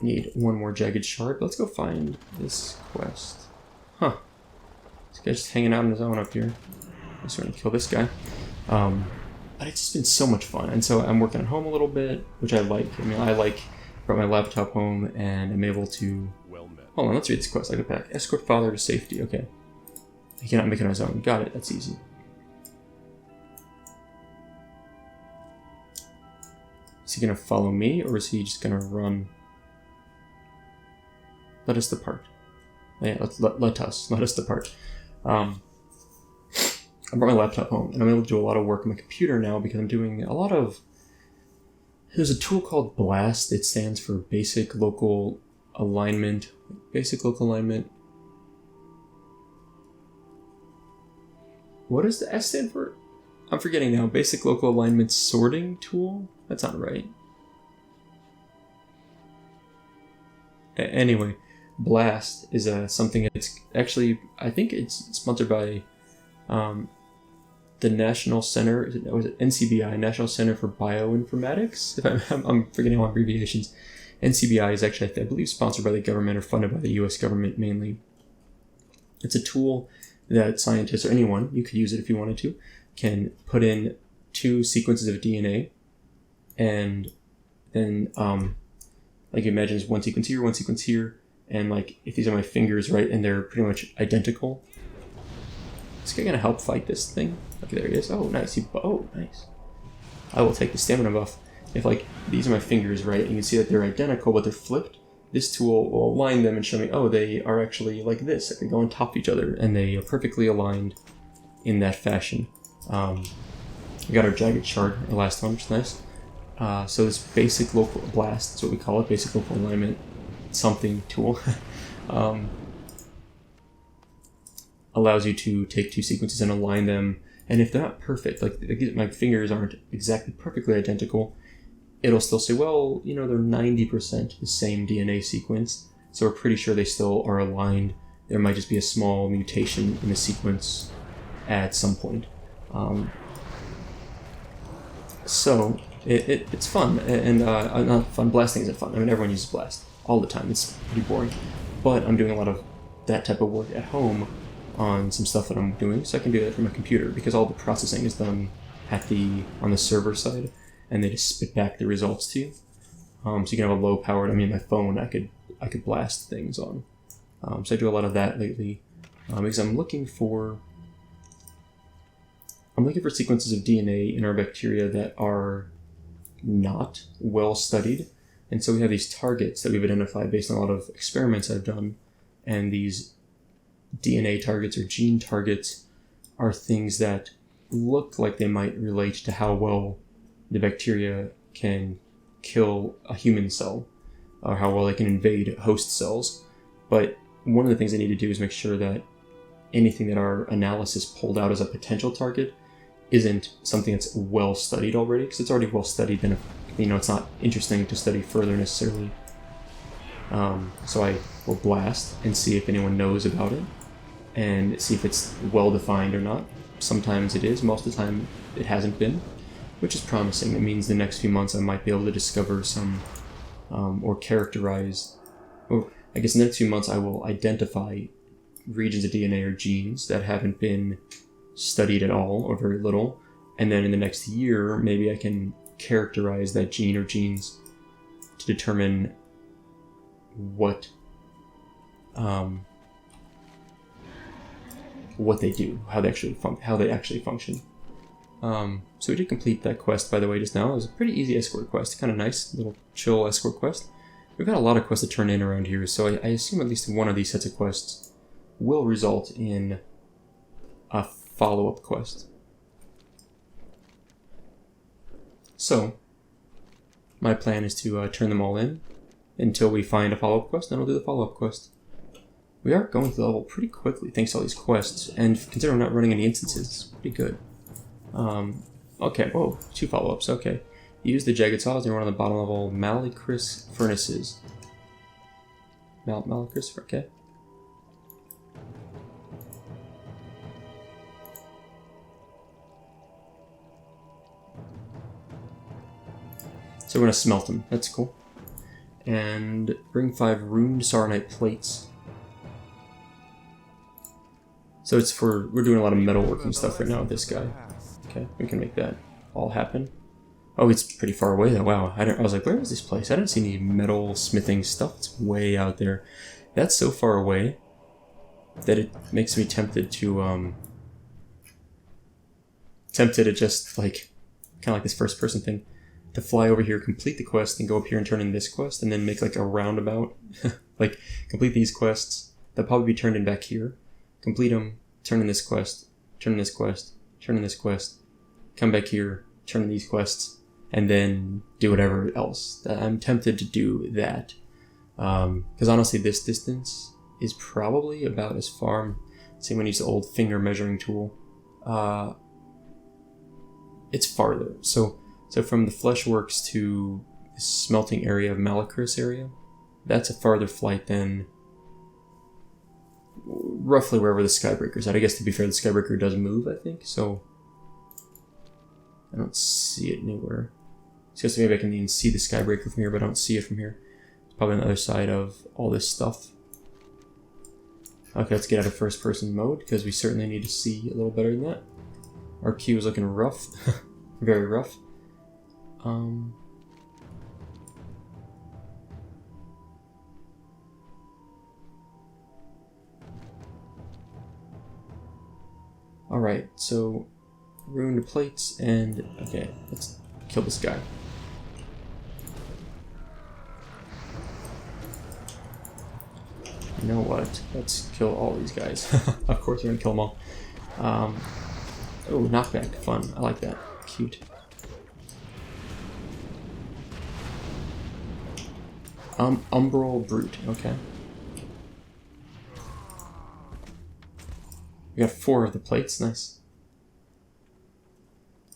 Need one more jagged shard. Let's go find this quest. Huh. This guy's just hanging out on his own up here. I'm just going to kill this guy. But it's just been so much fun. And so I'm working at home a little bit, which I like. I mean, brought my laptop home and I'm able to... Hold on, let's read this quest. I go back. Escort father to safety. Okay. He cannot make it on his own. Got it. That's easy. Is he going to follow me, or is he just going to run? Let us depart. Yeah, let us depart. I brought my laptop home, and I'm able to do a lot of work on my computer now because I'm doing a lot of... There's a tool called BLAST. It stands for Basic Local Alignment. Basic Local Alignment. What does the S stand for? I'm forgetting now. Basic Local Alignment Sorting Tool? That's not right. Anyway, BLAST is something that's actually, I think it's sponsored by the National Center, was it NCBI, National Center for Bioinformatics? If I'm forgetting all abbreviations. NCBI is actually, I believe, sponsored by the government or funded by the US government mainly. It's a tool that scientists, or anyone, you could use it if you wanted to, can put in 2 sequences of DNA, and then, like, imagine there's one sequence here, and, like, if these are my fingers, right, and they're pretty much identical, is this guy gonna help fight this thing? Okay, there he is. Oh, nice. Oh, nice. I will take the stamina buff. If, like, these are my fingers, right, and you can see that they're identical, but they're flipped, this tool will align them and show me, oh, they are actually like this. Like, they go on top of each other, and they are perfectly aligned in that fashion. We got our jagged shard, our last one, which is nice. So this basic local blast, that's what we call it, basic local alignment something tool, allows you to take two sequences and align them. And if they're not perfect, like my fingers aren't exactly perfectly identical, it'll still say, well, you know, they're 90% the same DNA sequence, so we're pretty sure they still are aligned. There might just be a small mutation in the sequence at some point. So it's fun, and not fun. Blasting isn't fun. I mean, everyone uses blast all the time. It's pretty boring, but I'm doing a lot of that type of work at home on some stuff that I'm doing, so I can do that from my computer because all the processing is done on the server side, and they just spit back the results to you. So you can have a low powered. I mean, my phone I could blast things on. So I do a lot of that lately because I'm looking for sequences of DNA in our bacteria that are not well studied, and so we have these targets that we've identified based on a lot of experiments I've done, and these DNA targets or gene targets are things that look like they might relate to how well the bacteria can kill a human cell, or how well they can invade host cells. But one of the things I need to do is make sure that anything that our analysis pulled out as a potential target isn't something that's well studied already, because it's already well studied, then it's not interesting to study further necessarily. So I will blast and see if anyone knows about it, and see if it's well defined or not. Sometimes it is, most of the time it hasn't been, which is promising. It means the next few months I might be able to discover some, or characterize, or I guess in the next few months I will identify regions of DNA or genes that haven't been studied at all or very little, and then in the next year maybe I can characterize that gene or genes to determine what they do, how they actually function. So we did complete that quest, by the way, just now. It was a pretty easy escort quest, kind of nice, little chill escort quest. We've got a lot of quests to turn in around here, so I assume at least one of these sets of quests will result in a follow-up quest. So my plan is to turn them all in until we find a follow-up quest, then we'll do the follow-up quest. We are going through the level pretty quickly thanks to all these quests, and considering we're not running any instances, it's pretty good. Okay, whoa, 2 follow-ups, okay. Use the jagged saws and run on the bottom level Malicris furnaces. Malicris, okay. So we're gonna smelt them, that's cool. And bring 5 ruined Saronite plates. So we're doing a lot of metalworking stuff right now with this guy. Okay, we can make that all happen. Oh, it's pretty far away though, wow. I was like, where is this place? I didn't see any metal smithing stuff. It's way out there. That's so far away that it makes me tempted to just like, kind of like this first person thing, to fly over here, complete the quest, and go up here and turn in this quest, and then make like a roundabout. Like, complete these quests. They'll probably be turned in back here. Complete them, turn in this quest, turn in this quest, turn in this quest, come back here, turn in these quests, and then do whatever else. I'm tempted to do that. Because honestly, this distance is probably about as far, say when you use the old finger measuring tool, it's farther. So from the Fleshwerks to the smelting area of Malicris area, that's a farther flight than roughly wherever the Skybreaker's at. I guess to be fair, the Skybreaker does move, I think, so I don't see it anywhere. So I guess maybe I can even see the Skybreaker from here, but I don't see it from here. It's probably on the other side of all this stuff. Okay, let's get out of first person mode, because we certainly need to see a little better than that. Our queue is looking rough. Very rough. Alright, so ruined plates and okay, let's kill this guy. You know what? Let's kill all these guys. Of course we're gonna kill them all. Oh, knockback, fun. I like that. Cute. Umbral Brute, okay. We got 4 of the plates, nice.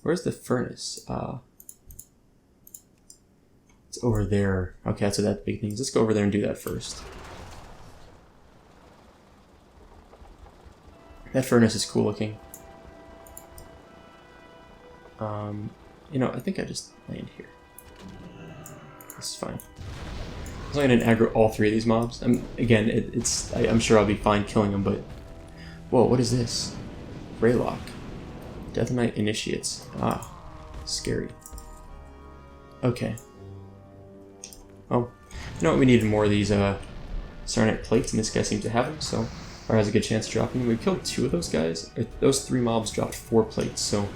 Where's the furnace? It's over there. Okay, that's what that big thing is. Let's go over there and do that first. That furnace is cool looking. You know, I think I just land here. This is fine. As long as I didn't aggro all 3 of these mobs. Again, I'm sure I'll be fine killing them, but... Whoa, what is this? Greylock. Death Knight Initiates. Ah, scary. Okay. Oh, you know what? We needed more of these Sarnite plates, and this guy seems to have them, so... Or has a good chance of dropping them. We killed 2 of those guys. Those 3 mobs dropped 4 plates, so...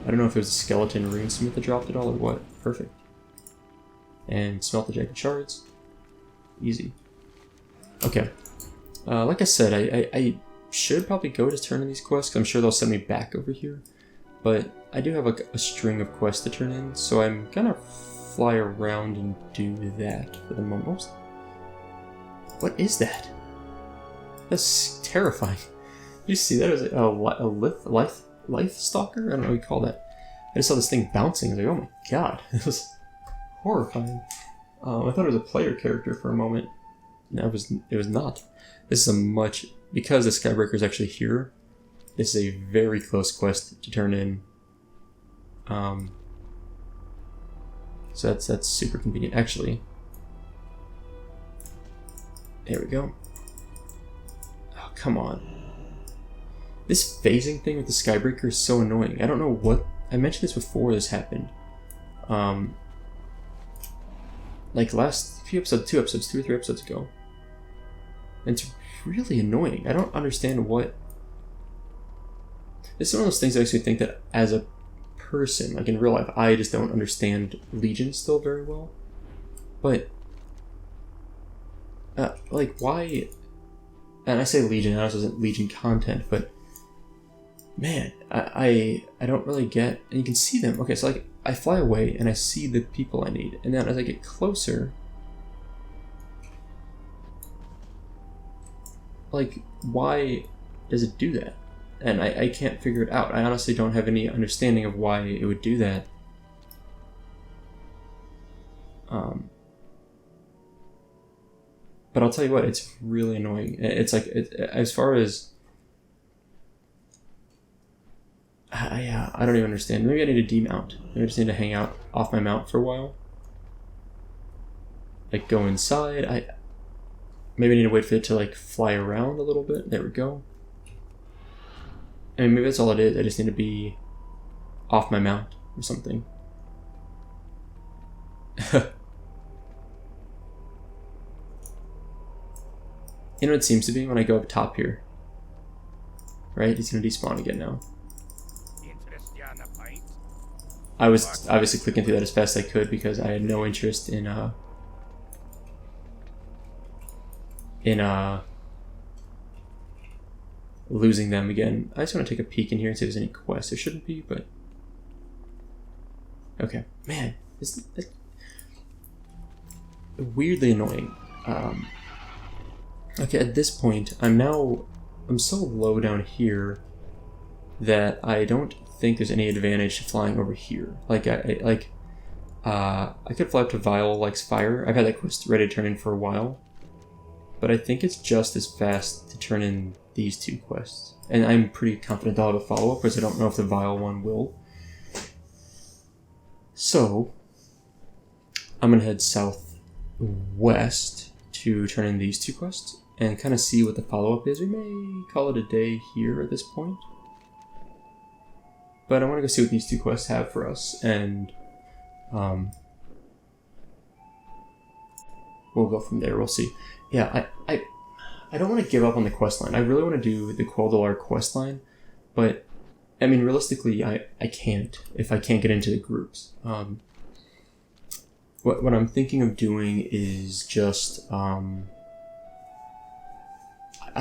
I don't know if it was a skeleton runesmith that dropped it all or what. Perfect. And smelt the jagged shards. Easy. Okay. Like I said, I should probably go to turn in these quests, 'cause I'm sure they'll send me back over here. But I do have a string of quests to turn in, so I'm gonna fly around and do that for the moment. What is that? That's terrifying. You see that as a life stalker? I don't know what you call that. I just saw this thing bouncing. I was like, oh my god, this was horrifying. I thought it was a player character for a moment. No, it was not. This is because the Skybreaker is actually here, this is a very close quest to turn in. So that's super convenient. Actually, there we go. Oh, come on. This phasing thing with the Skybreaker is so annoying. I don't know what... I mentioned this before this happened. Like last few episodes, 2 episodes, 2 or 3 episodes ago. And it's really annoying. I don't understand what... This is one of those things I actually think that as a person, like in real life, I just don't understand Legion still very well. But... like, why... And I say Legion, I know this isn't Legion content, but... Man, I don't really get... And you can see them. Okay, so like, I fly away and I see the people I need. And then as I get closer... Like, why does it do that? And I can't figure it out. I honestly don't have any understanding of why it would do that. But I'll tell you what, it's really annoying. It's like, as far as... I don't even understand. Maybe I need to demount. Maybe I just need to hang out off my mount for a while. Like, go inside. Maybe I need to wait for it to, like, fly around a little bit. There we go. I mean, maybe that's all it is. I just need to be off my mount or something. You know what it seems to be when I go up top here? Right? He's going to despawn again now. I was obviously clicking through that as fast as I could because I had no interest in losing them again. I just want to take a peek in here and see if there's any quests. There shouldn't be, but... Okay. Man, isn't that weirdly annoying. Okay, at this point, I'm so low down here that I don't think there's any advantage to flying over here. Like, I could fly up to Vile Likes Fire. I've had that quest ready to turn in for a while. But I think it's just as fast to turn in these 2 quests. And I'm pretty confident I'll have a follow-up, because I don't know if the Vile one will. So, I'm going to head southwest to turn in these 2 quests, and kind of see what the follow-up is. We may call it a day here at this point. But I want to go see what these 2 quests have for us, and we'll go from there. We'll see. Yeah, I don't want to give up on the quest line. I really want to do the Quel'Dalar quest line, but I mean, realistically, I can't if I can't get into the groups. What I'm thinking of doing is just I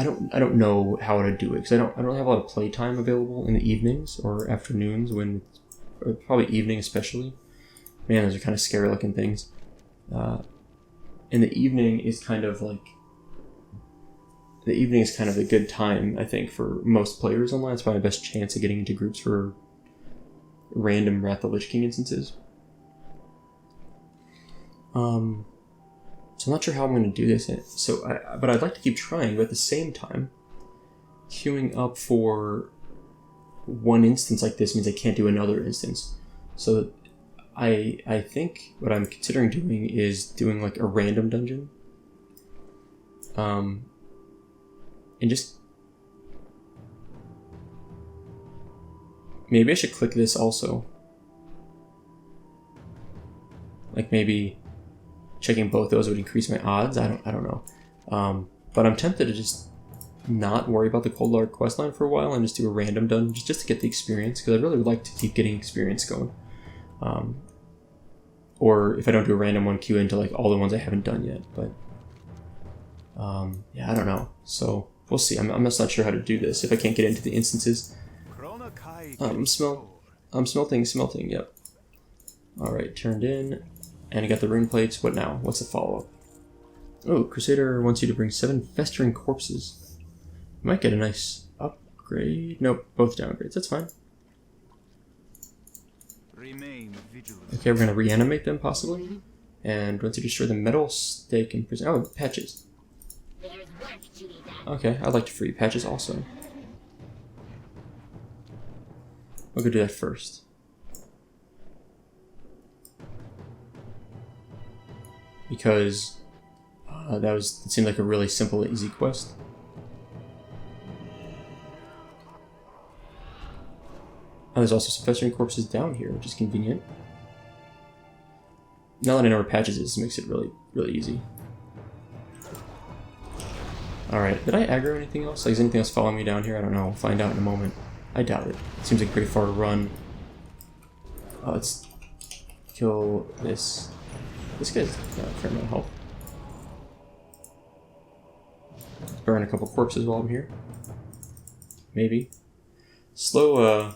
don't know how to do it because I don't have a lot of playtime available in the evenings or afternoons or probably evening especially. Man, those are kind of scary looking things. And the evening is kind of like... The evening is kind of a good time, I think, for most players online. It's probably my best chance of getting into groups for random Wrath of the Lich King instances. So I'm not sure how I'm going to do this. But I'd like to keep trying, but at the same time, queuing up for one instance like this means I can't do another instance. So I think what I'm considering doing is doing like a random dungeon. And just... Maybe I should click this also. Like maybe checking both those would increase my odds. I don't know. But I'm tempted to just not worry about the Cold Lord questline for a while and just do a random dungeon just to get the experience, because I really would like to keep getting experience going. Or if I don't do a random one, queue into like all the ones I haven't done yet. But yeah, I don't know. So we'll see. I'm just not sure how to do this if I can't get into the instances. I'm smelting. Yep. All right, turned in, and I got the rune plates. What now? What's the follow-up? Oh, Crusader wants you to bring 7 festering corpses. Might get a nice upgrade. Nope, both downgrades. That's fine. Okay, we're gonna reanimate them possibly. And once you destroy the metal stake and prison. Oh, patches. Okay, I'd like to free patches also. We'll go do that first. Because it seemed like a really simple and easy quest. Oh, there's also some festering corpses down here, which is convenient. Now that I know where patches is, it makes it really, really easy. Alright, did I aggro anything else? Like, is anything else following me down here? I don't know. We'll find out in a moment. I doubt it. It seems like a pretty far to run. Let's kill this. This guy's got a fair amount of health. Let's burn a couple corpses while I'm here. Maybe. Slow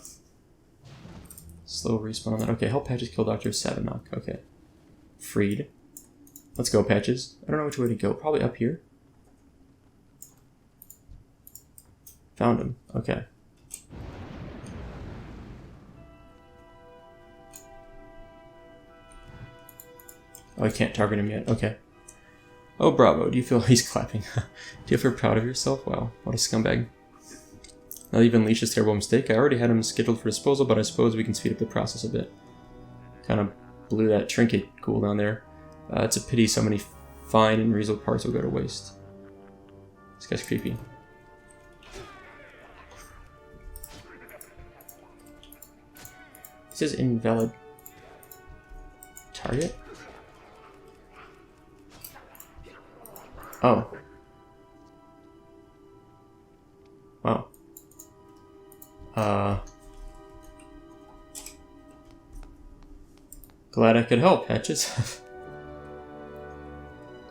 respawn on that. Okay, help Patches kill Dr. Savanok. Okay. Freed. Let's go, Patches. I don't know which way to go. Probably up here. Found him. Okay. Oh, I can't target him yet. Okay. Oh, bravo. Do you feel... He's clapping. Do you feel proud of yourself? Wow, what a scumbag. Now you've unleashed this terrible mistake. I already had him scheduled for disposal, but I suppose we can speed up the process a bit. Kind of blew that trinket cooldown there. It's a pity so many fine and reasonable parts will go to waste. This guy's creepy. It says invalid target? Oh. Wow. Glad I could help, Patches.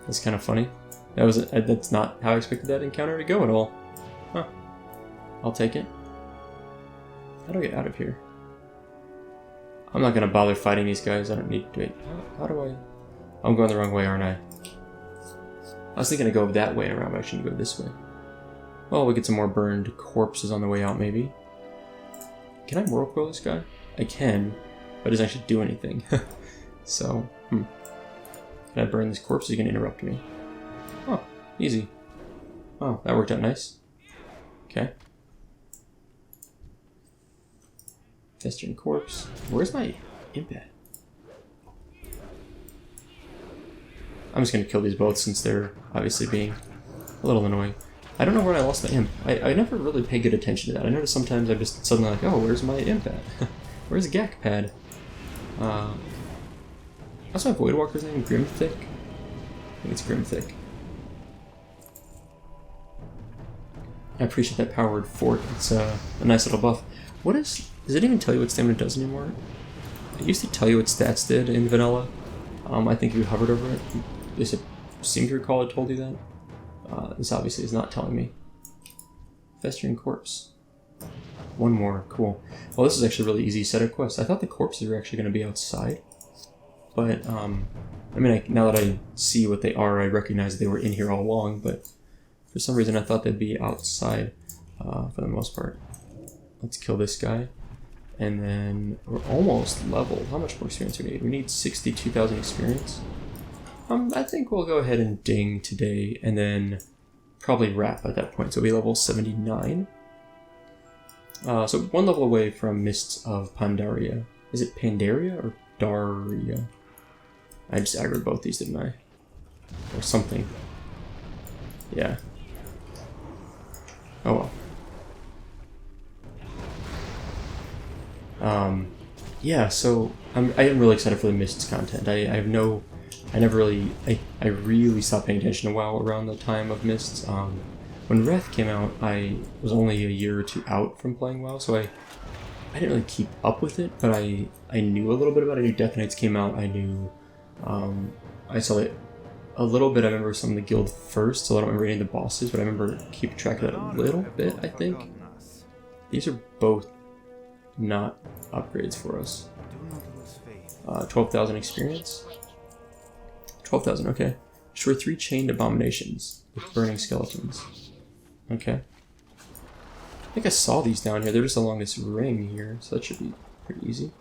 That's kind of funny. That's not how I expected that encounter to go at all. Huh. I'll take it. How do I get out of here? I'm not gonna bother fighting these guys. I don't need to. Wait, how do I... I'm going the wrong way, aren't I? I was thinking to go that way around, but I shouldn't go this way. Well, we get some more burned corpses on the way out, maybe. Can I whirlpool this guy? I can, but it doesn't actually do anything. So, Can I burn this corpse? You can interrupt me. Oh, easy. Oh, that worked out nice. Okay. Festering corpse. Where's my imp at? I'm just gonna kill these both since they're obviously being a little annoying. I don't know where I lost the imp. I never really pay good attention to that. I notice sometimes I'm just suddenly like, oh, where's my imp at? Where's Gak Pad? What's my Voidwalker's name? Grimthick? I think it's Grimthick. I appreciate that powered fort. It's a nice little buff. What is... Does it even tell you what stamina does anymore? It used to tell you what stats did in vanilla. I think if you hovered over it, I seem to recall it told you that. This obviously is not telling me. Festering corpse. One more, cool. Well, this is actually a really easy set of quests. I thought the corpses were actually going to be outside, but I mean, now that I see what they are, I recognize they were in here all along, but for some reason I thought they'd be outside for the most part. Let's kill this guy. And then we're almost leveled. How much more experience do we need? We need 62,000 experience. I think we'll go ahead and ding today and then probably wrap at that point. So we'll be level 79. So one level away from Mists of Pandaria. Is it Pandaria or Daria? I just aggroed both these, didn't I? Or something. Yeah. Oh well. Yeah, so I am really excited for the Mists content. I really stopped paying attention to WoW around the time of Mists. When Wrath came out, I was only a year or two out from playing WoW, so I didn't really keep up with it, but I knew a little bit about it. I knew Death Knights came out. I knew, I saw it a little bit. I remember some of the guild first, so I don't remember any of the bosses, but I remember keeping track of that a little bit, I think. These are both not upgrades for us. 12,000 experience. 12,000, okay. Destroy 3 chained abominations with burning skeletons. Okay. I think I saw these down here. They're just along this ring here, so that should be pretty easy.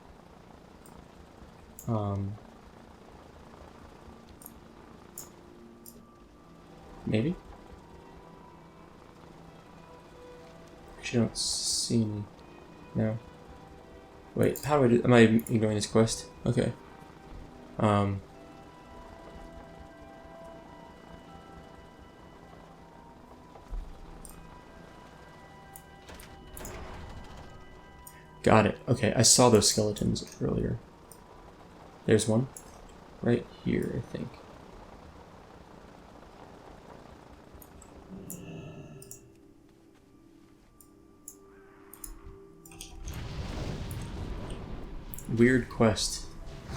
Maybe? Actually, I don't see any. No. Wait, how do I do? Am I ignoring this quest? Okay. Got it. Okay, I saw those skeletons earlier. There's one. Right here, I think. Weird quest.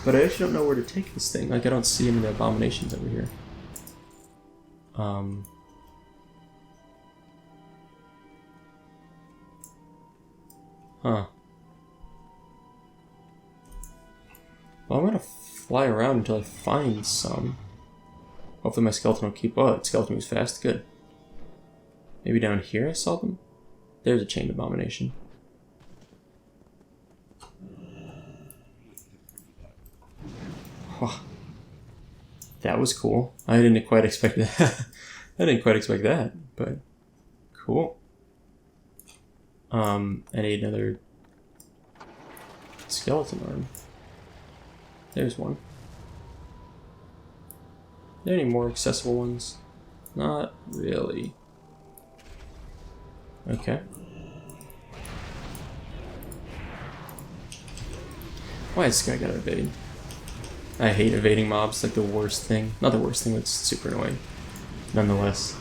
But I actually don't know where to take this thing. Like, I don't see any of the abominations over here. Huh. Well, I'm gonna fly around until I find some. Hopefully my skeleton will keep... Oh, that skeleton moves fast. Good. Maybe down here I saw them? There's a chained abomination. Oh, that was cool. I didn't quite expect that. I didn't quite expect that, but cool. I need another skeleton arm. There's one. Are there any more accessible ones? Not really. Okay. Why is this guy gotta evade? I hate evading mobs, like the worst thing. Not the worst thing, but it's super annoying. Nonetheless.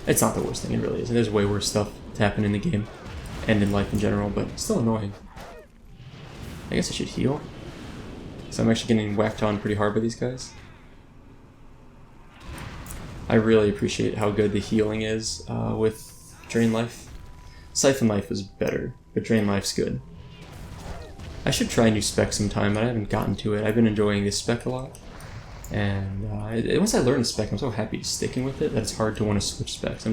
It's not the worst thing, it really isn't. There's way worse stuff to happen in the game. And in life in general, but it's still annoying. I guess I should heal. So I'm actually getting whacked on pretty hard by these guys. I really appreciate how good the healing is with Drain Life. Siphon Life was better, but Drain Life's good. I should try a new spec sometime, but I haven't gotten to it. I've been enjoying this spec a lot. And once I learn the spec, I'm so happy sticking with it that it's hard to want to switch specs.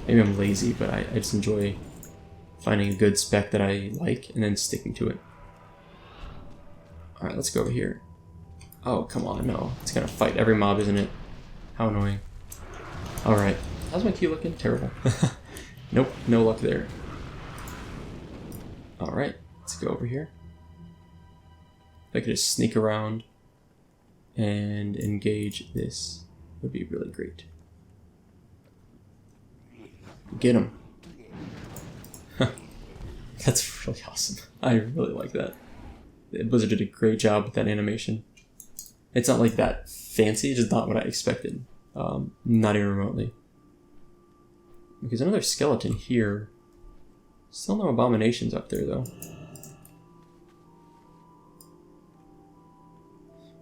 Maybe I'm lazy, but I just enjoy finding a good spec that I like and then sticking to it. Alright, let's go over here. Oh, come on, no. It's gonna fight every mob, isn't it? How annoying. Alright. How's my Q looking? Terrible. Nope, no luck there. Alright, let's go over here. If I could just sneak around and engage this, would be really great. Get him. That's really awesome. I really like that. Blizzard did a great job with that animation. It's not like that fancy, just not what I expected. Not even remotely. There's another skeleton here. Still no abominations up there though.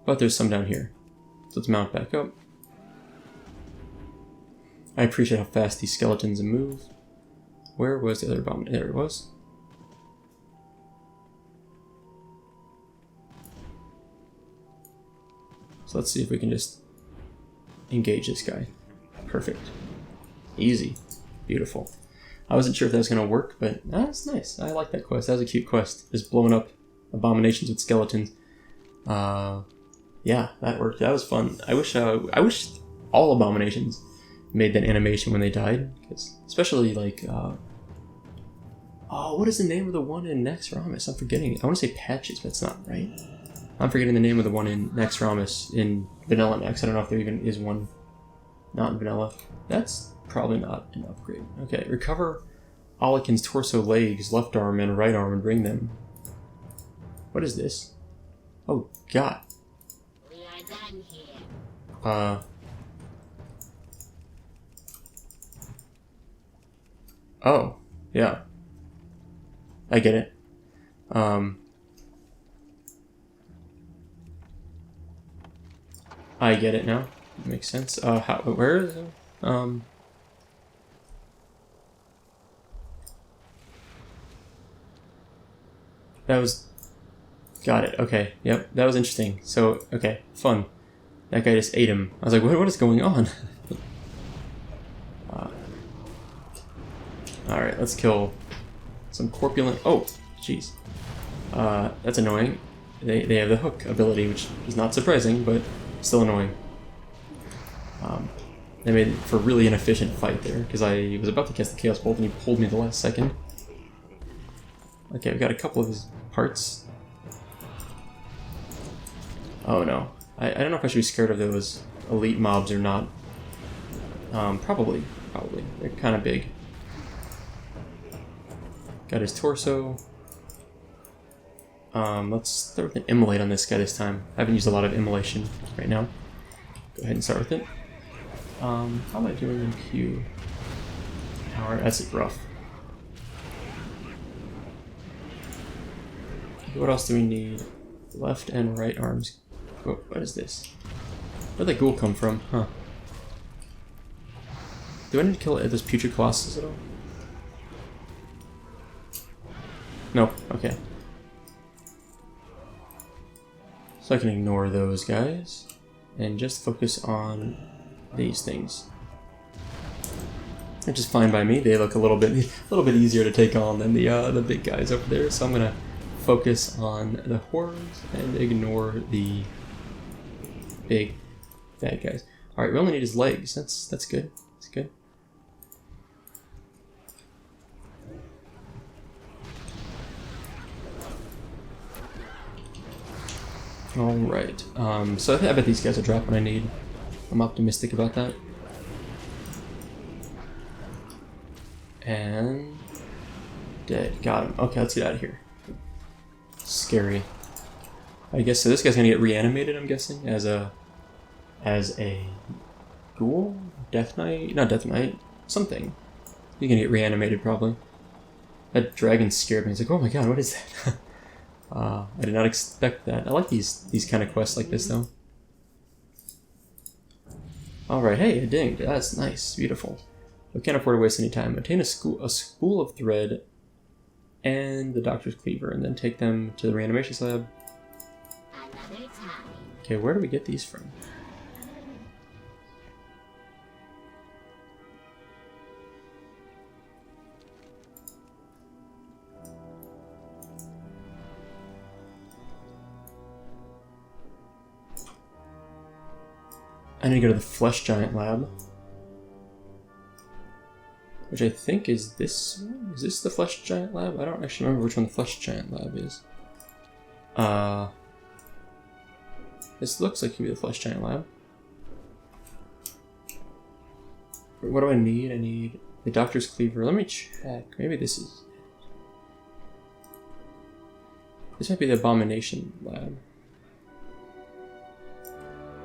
But there's some down here. So let's mount back up. I appreciate how fast these skeletons move. Where was the other abomination? There it was. So let's see if we can just engage this guy. Perfect. Easy. Beautiful. I wasn't sure if that was going to work, but that's nice. I like that quest. That was a cute quest. Just blowing up abominations with skeletons. Yeah, that worked. That was fun. I wish all abominations made that animation when they died. Especially like... oh, what is the name of the one in Nex Ramus? I'm forgetting. I want to say Patches, but it's not right. I'm forgetting the name of the one in Nex Ramus in Vanilla Nex. I don't know if there even is one not in Vanilla. That's probably not an upgrade. Okay, recover Alekin's torso, legs, left arm, and right arm and bring them. What is this? Oh, God. We are done here. Oh, yeah. I get it. I get it now. Makes sense. Where is it? That was... Got it. Okay. Yep. That was interesting. So, okay. Fun. That guy just ate him. I was like, what is going on? Alright, let's kill some corpulent... Oh, jeez. That's annoying. They have the hook ability, which is not surprising, but still annoying. They made it for a really inefficient fight there, because I was about to cast the Chaos Bolt and he pulled me the last second. Okay, we've got a couple of his parts. Oh no. I don't know if I should be scared of those elite mobs or not. Probably. They're kind of big. Got his torso. Let's start with an immolate on this guy this time. I haven't used a lot of immolation right now. Go ahead and start with it. How am I doing in Q? Alright, that's rough. What else do we need? Left and right arms. Oh, what is this? Where'd that ghoul come from? Huh. Do I need to kill those putrid colossus at all? No, okay. So I can ignore those guys and just focus on these things. Which is fine by me. They look a little bit easier to take on than the big guys over there. So I'm gonna focus on the horrors and ignore the big bad guys. All right, we only need his legs. That's good. That's good. All right. So I bet these guys will drop what I need. I'm optimistic about that. And dead. Got him. Okay, let's get out of here. Scary. I guess so. This guy's gonna get reanimated. I'm guessing as a ghoul, Death Knight, not Death Knight, something. He's gonna get reanimated probably. That dragon scared me. It's like, oh my god, what is that? I did not expect that. I like these kind of quests like this though. Alright, hey, a dinged. That's nice. Beautiful. We can't afford to waste any time. Obtain a spool of thread and the doctor's cleaver, and then take them to the reanimation slab. Okay, where do we get these from? I need to go to the Flesh Giant Lab. Which I think is this one? Is this the Flesh Giant Lab? I don't actually remember which one the Flesh Giant Lab is. This looks like it could be the Flesh Giant Lab. What do I need? I need the Doctor's Cleaver. Let me check. Maybe this is... This might be the Abomination Lab.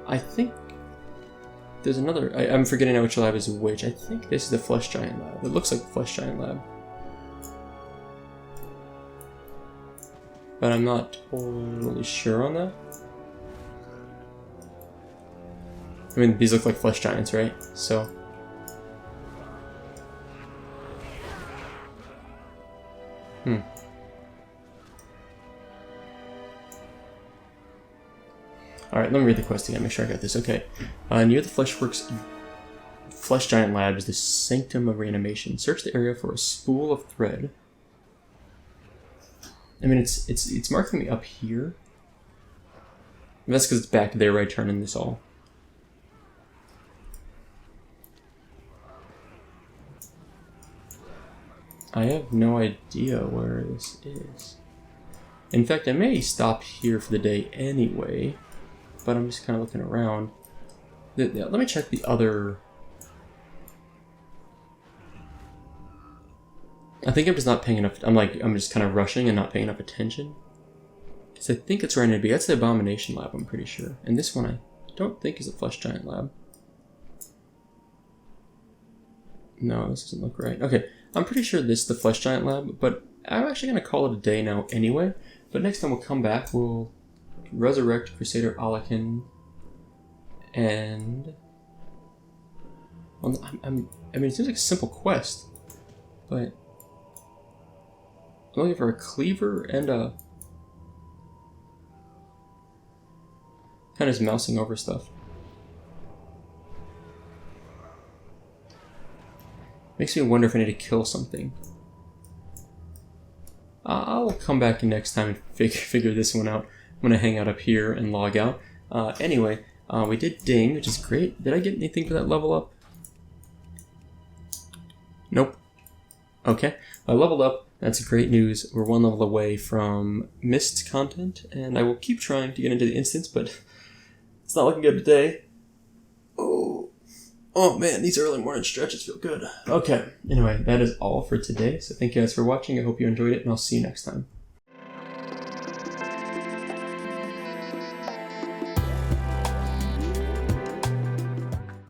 I think... There's another... I'm forgetting now which lab is which. I think this is the Flesh Giant Lab. It looks like the Flesh Giant Lab. But I'm not totally sure on that. I mean, these look like Flesh Giants, right? So... Alright, let me read the quest again, make sure I got this. Okay. Near the Fleshwerks Flesh Giant Lab is the Sanctum of Reanimation. Search the area for a spool of thread. I mean, it's marking me up here. That's because it's back there where I turn in this all. I have no idea where this is. In fact, I may stop here for the day anyway, but I'm just kind of looking around. Let me check the other... I think I'm just not paying enough... I'm just kind of rushing and not paying enough attention. Because I think it's where I need to be. That's the Abomination Lab, I'm pretty sure. And this one I don't think is a Flesh Giant Lab. No, this doesn't look right. Okay, I'm pretty sure this is the Flesh Giant Lab, but I'm actually going to call it a day now anyway. But next time we'll come back, we'll resurrect Crusader Alakin, and... Well, I mean, it seems like a simple quest, but... I'm looking for a cleaver and a... Kind of just mousing over stuff. Makes me wonder if I need to kill something. I'll come back next time and figure this one out. I'm going to hang out up here and log out. Anyway, we did ding, which is great. Did I get anything for that level up? Nope. Okay, I leveled up. That's great news. We're one level away from Mist content, and I will keep trying to get into the instance, but it's not looking good today. Oh man, these early morning stretches feel good. Okay, anyway, that is all for today. So thank you guys for watching. I hope you enjoyed it, and I'll see you next time.